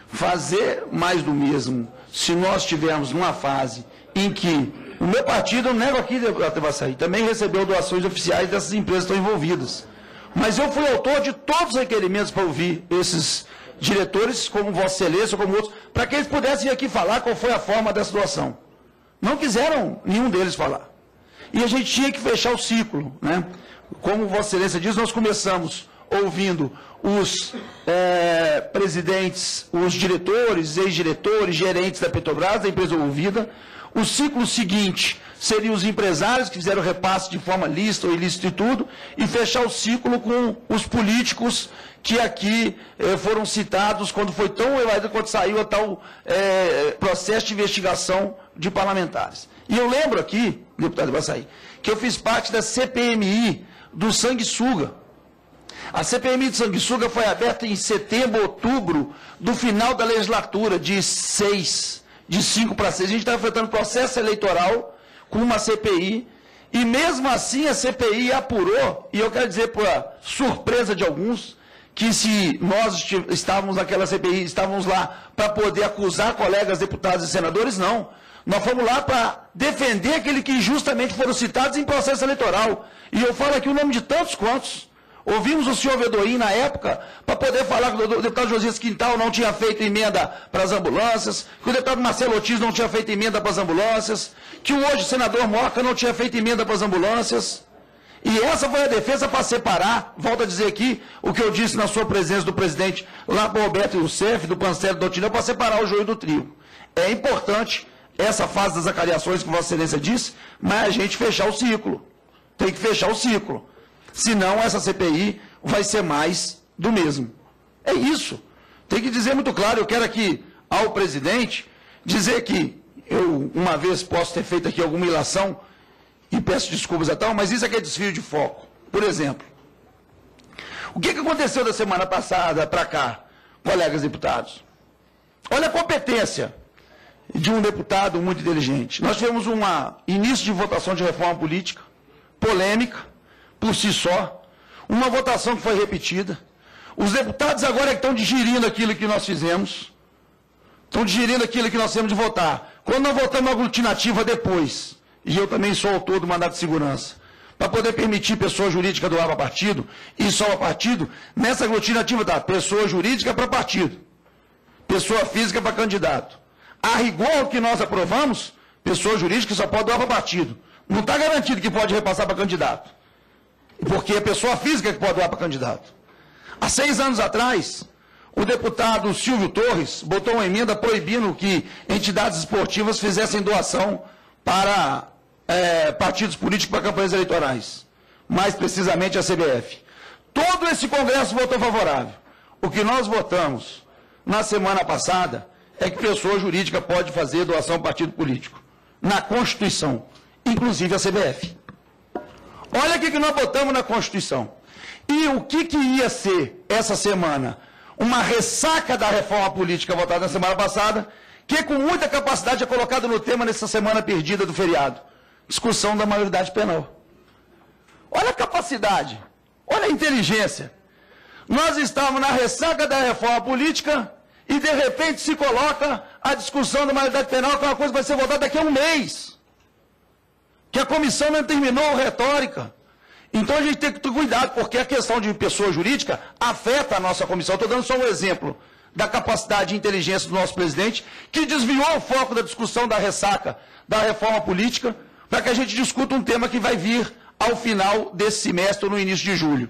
Fazer mais do mesmo, se nós estivermos numa fase em que o meu partido, eu nego aqui, deputado Vassaí, também recebeu doações oficiais dessas empresas que estão envolvidas. Mas eu fui autor de todos os requerimentos para ouvir esses diretores, como Vossa Excelência, como outros, para que eles pudessem vir aqui falar qual foi a forma dessa doação. Não quiseram nenhum deles falar. E a gente tinha que fechar o ciclo, né? Como Vossa Excelência diz, nós começamos ouvindo os presidentes, os diretores, ex-diretores, gerentes da Petrobras, da empresa ouvida. O ciclo seguinte seria os empresários que fizeram repasse de forma lícita ou ilícita e tudo, e fechar o ciclo com os políticos que aqui foram citados quando foi tão elevado quando saiu a tal processo de investigação de parlamentares. E eu lembro aqui, deputado Vassaí, que eu fiz parte da CPMI do sanguessuga. A CPMI do sanguessuga foi aberta em setembro, outubro, do final da legislatura, de 5 para 6. A gente estava enfrentando processo eleitoral com uma CPI, e mesmo assim a CPI apurou, e eu quero dizer, por surpresa de alguns, que se nós estávamos naquela CPI, estávamos lá para poder acusar colegas deputados e senadores, não. Nós fomos lá para defender aqueles que injustamente foram citados em processo eleitoral. E eu falo aqui o nome de tantos quantos. Ouvimos o senhor Vedorim na época para poder falar que o deputado Josias Quintal não tinha feito emenda para as ambulâncias, que o deputado Marcelo Ortiz não tinha feito emenda para as ambulâncias, que o hoje senador Moca não tinha feito emenda para as ambulâncias. E essa foi a defesa para separar, volto a dizer aqui, o que eu disse na sua presença do presidente lá para o Roberto Youssef, do Pancélio do Otinel, para separar o joio do trigo. É importante essa fase das acariações que Vossa Excelência disse, mas a gente fechar o ciclo. Tem que fechar o ciclo. Senão essa CPI vai ser mais do mesmo. É isso. Tem que dizer muito claro, eu quero aqui ao presidente dizer que eu uma vez posso ter feito aqui alguma ilação e peço desculpas a tal, mas isso aqui é desvio de foco. Por exemplo, o que aconteceu da semana passada para cá, colegas deputados? Olha a competência de um deputado muito inteligente. Nós tivemos um início de votação de reforma política, polêmica, por si só, uma votação que foi repetida. Os deputados agora estão digerindo aquilo que nós fizemos, estão digerindo aquilo que nós temos de votar. Quando nós votamos a aglutinativa depois, e eu também sou autor do mandato de segurança, para poder permitir pessoa jurídica doar para partido, e só para partido, nessa aglutinativa está pessoa jurídica para partido, pessoa física para candidato. A rigor o que nós aprovamos, pessoa jurídica só pode doar para partido. Não está garantido que pode repassar para candidato. Porque é pessoa física que pode doar para candidato. Há 6 anos atrás, o deputado Silvio Torres botou uma emenda proibindo que entidades esportivas fizessem doação para partidos políticos para campanhas eleitorais. Mais precisamente a CBF. Todo esse Congresso votou favorável. O que nós votamos na semana passada é que pessoa jurídica pode fazer doação para partido político. Na Constituição. Inclusive a CBF. Olha o que nós botamos na Constituição. E o que ia ser essa semana? Uma ressaca da reforma política votada na semana passada, que com muita capacidade é colocado no tema nessa semana perdida do feriado. Discussão da maioridade penal. Olha a capacidade, olha a inteligência. Nós estávamos na ressaca da reforma política e de repente se coloca a discussão da maioridade penal, que é uma coisa que vai ser votada daqui a um mês. Que a comissão não terminou a retórica. Então a gente tem que ter cuidado, porque a questão de pessoa jurídica afeta a nossa comissão. Estou dando só um exemplo da capacidade e inteligência do nosso presidente, que desviou o foco da discussão da ressaca da reforma política, para que a gente discuta um tema que vai vir ao final desse semestre ou no início de julho.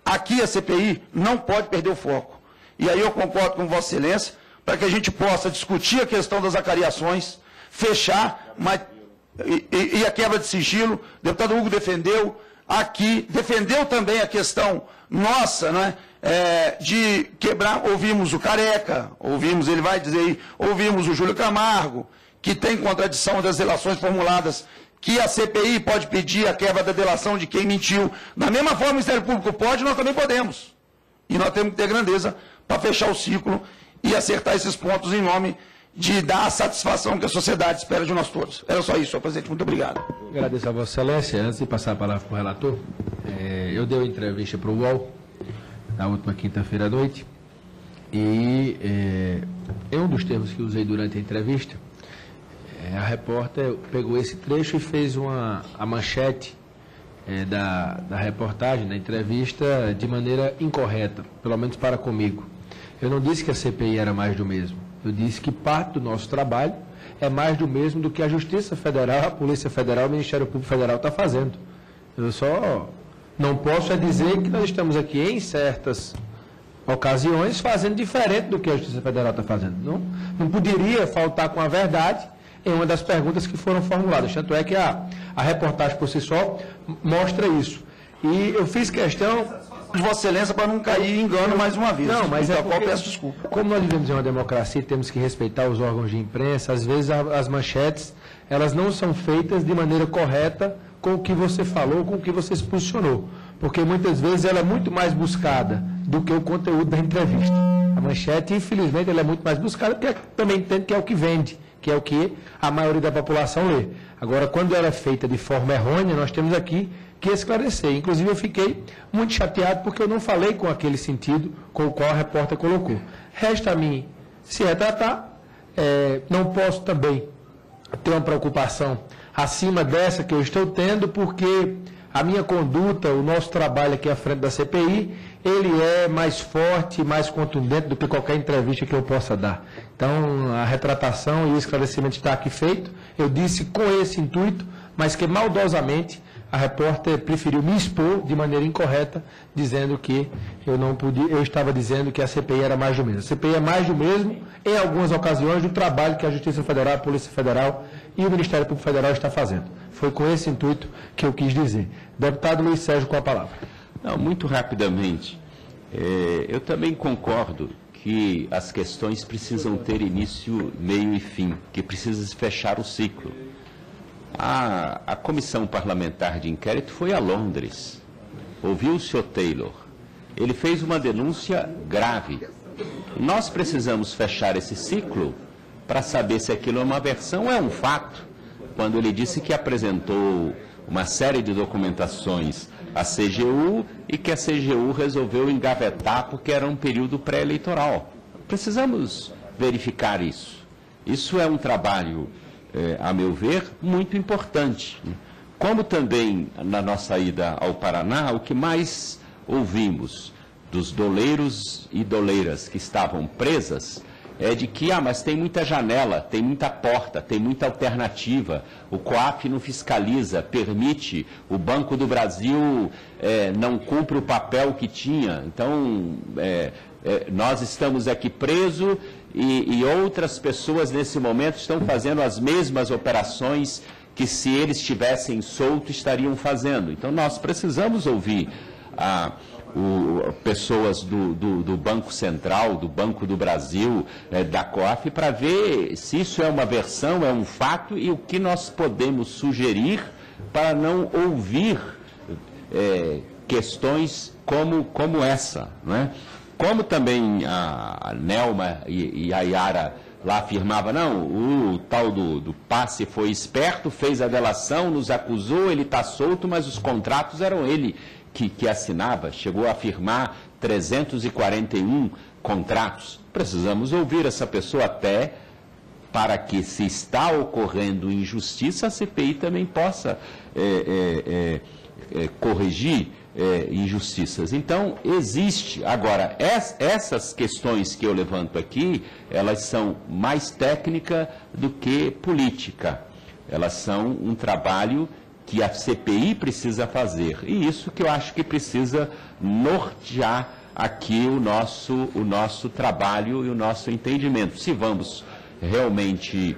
Aqui a CPI não pode perder o foco. E aí eu concordo com Vossa Excelência, para que a gente possa discutir a questão das acariações, fechar, mas... E a quebra de sigilo, o deputado Hugo defendeu, aqui, defendeu também a questão nossa, né, de quebrar, ouvimos o Careca, ouvimos, ele vai dizer aí, ouvimos o Júlio Camargo, que tem contradição das delações formuladas, que a CPI pode pedir a quebra da delação de quem mentiu. Da mesma forma o Ministério Público pode, nós também podemos. E nós temos que ter grandeza para fechar o ciclo e acertar esses pontos em nome de dar a satisfação que a sociedade espera de nós todos. Era só isso, senhor presidente. Muito obrigado. Agradeço a Vossa Excelência. Antes de passar a palavra para o relator, eu dei uma entrevista para o UOL na última quinta-feira à noite e um dos termos que usei durante a entrevista, a repórter pegou esse trecho e fez a manchete da reportagem, da entrevista, de maneira incorreta, pelo menos para comigo. Eu não disse que a CPI era mais do mesmo. Eu disse que parte do nosso trabalho é mais do mesmo do que a Justiça Federal, a Polícia Federal, o Ministério Público Federal está fazendo. Eu só não posso dizer que nós estamos aqui em certas ocasiões fazendo diferente do que a Justiça Federal está fazendo. Não poderia faltar com a verdade em uma das perguntas que foram formuladas. Tanto é que a reportagem por si só mostra isso. E eu fiz questão de Vossa Excelência para não cair em engano mais uma vez. Não, mas então, peço desculpa. Como nós vivemos em uma democracia e temos que respeitar os órgãos de imprensa, às vezes as manchetes, elas não são feitas de maneira correta com o que você falou, com o que você se posicionou. Porque muitas vezes ela é muito mais buscada do que o conteúdo da entrevista. A manchete, infelizmente, ela é muito mais buscada porque também entende que é o que vende, que é o que a maioria da população lê. Agora, quando ela é feita de forma errônea, nós temos aqui que esclarecer. Inclusive, eu fiquei muito chateado porque eu não falei com aquele sentido com o qual a repórter colocou. Resta a mim se retratar. Não posso também ter uma preocupação acima dessa que eu estou tendo, porque a minha conduta, o nosso trabalho aqui à frente da CPI, ele é mais forte, mais contundente do que qualquer entrevista que eu possa dar. Então, a retratação e o esclarecimento está aqui feito. Eu disse com esse intuito, mas que maldosamente a repórter preferiu me expor de maneira incorreta, dizendo que eu estava dizendo que a CPI era mais do mesmo. A CPI é mais do mesmo, em algumas ocasiões, do trabalho que a Justiça Federal, a Polícia Federal e o Ministério Público Federal está fazendo. Foi com esse intuito que eu quis dizer. Deputado Luiz Sérgio, com a palavra. Não, muito rapidamente. Eu também concordo que as questões precisam ter início, meio e fim, que precisa se fechar o ciclo. A comissão parlamentar de inquérito foi a Londres, ouviu o senhor Taylor, ele fez uma denúncia grave. Nós precisamos fechar esse ciclo para saber se aquilo é uma versão ou é um fato. Quando ele disse que apresentou uma série de documentações à CGU e que a CGU resolveu engavetar porque era um período pré-eleitoral. Precisamos verificar isso. Isso é um trabalho, a meu ver, muito importante. Como também, na nossa ida ao Paraná, o que mais ouvimos dos doleiros e doleiras que estavam presas é de que, mas tem muita janela, tem muita porta, tem muita alternativa, o COAF não fiscaliza, permite, o Banco do Brasil não cumpre o papel que tinha. Então, nós estamos aqui presos e outras pessoas nesse momento estão fazendo as mesmas operações que, se eles estivessem soltos, estariam fazendo. Então, nós precisamos ouvir pessoas do Banco Central, do Banco do Brasil, da COAF, para ver se isso é uma versão, é um fato, e o que nós podemos sugerir para não ouvir questões como essa, não é? Como também a Nelma e a Yara lá afirmava, não, o tal do passe foi esperto, fez a delação, nos acusou, ele está solto, mas os contratos eram ele que assinava, chegou a afirmar 341 contratos. Precisamos ouvir essa pessoa até para que, se está ocorrendo injustiça, a CPI também possa corrigir injustiças. Então, existe. Agora, essas questões que eu levanto aqui, elas são mais técnicas do que política. Elas são um trabalho que a CPI precisa fazer. E isso que eu acho que precisa nortear aqui o nosso trabalho e o nosso entendimento. Se vamos realmente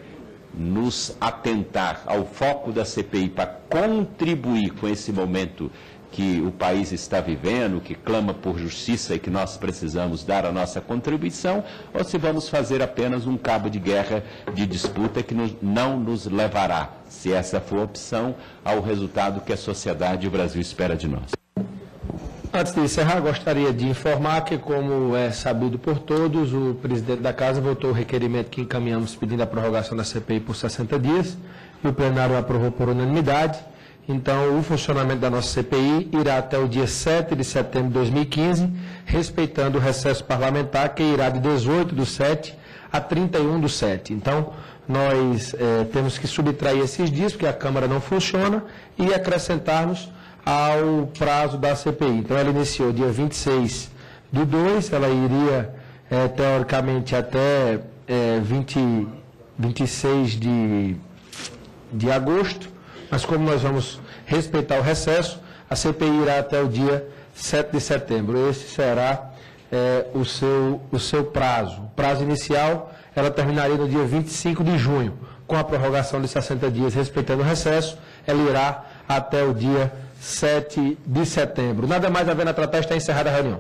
nos atentar ao foco da CPI para contribuir com esse momento que o país está vivendo, que clama por justiça e que nós precisamos dar a nossa contribuição, ou se vamos fazer apenas um cabo de guerra de disputa que não nos levará, se essa for a opção, ao resultado que a sociedade e o Brasil espera de nós. Antes de encerrar, gostaria de informar que, como é sabido por todos, o presidente da Casa votou o requerimento que encaminhamos pedindo a prorrogação da CPI por 60 dias e o plenário aprovou por unanimidade. Então, o funcionamento da nossa CPI irá até o dia 7 de setembro de 2015, respeitando o recesso parlamentar, que irá de 18/7 a 31/7. Então, nós temos que subtrair esses dias, porque a Câmara não funciona, e acrescentarmos ao prazo da CPI. Então, ela iniciou dia 26/2, ela iria, teoricamente, até 26 de agosto, mas como nós vamos respeitar o recesso, a CPI irá até o dia 7 de setembro. Esse será o seu prazo. O prazo inicial, ela terminaria no dia 25 de junho, com a prorrogação de 60 dias, respeitando o recesso, ela irá até o dia 7 de setembro. Nada mais havendo a tratar, está encerrada a reunião.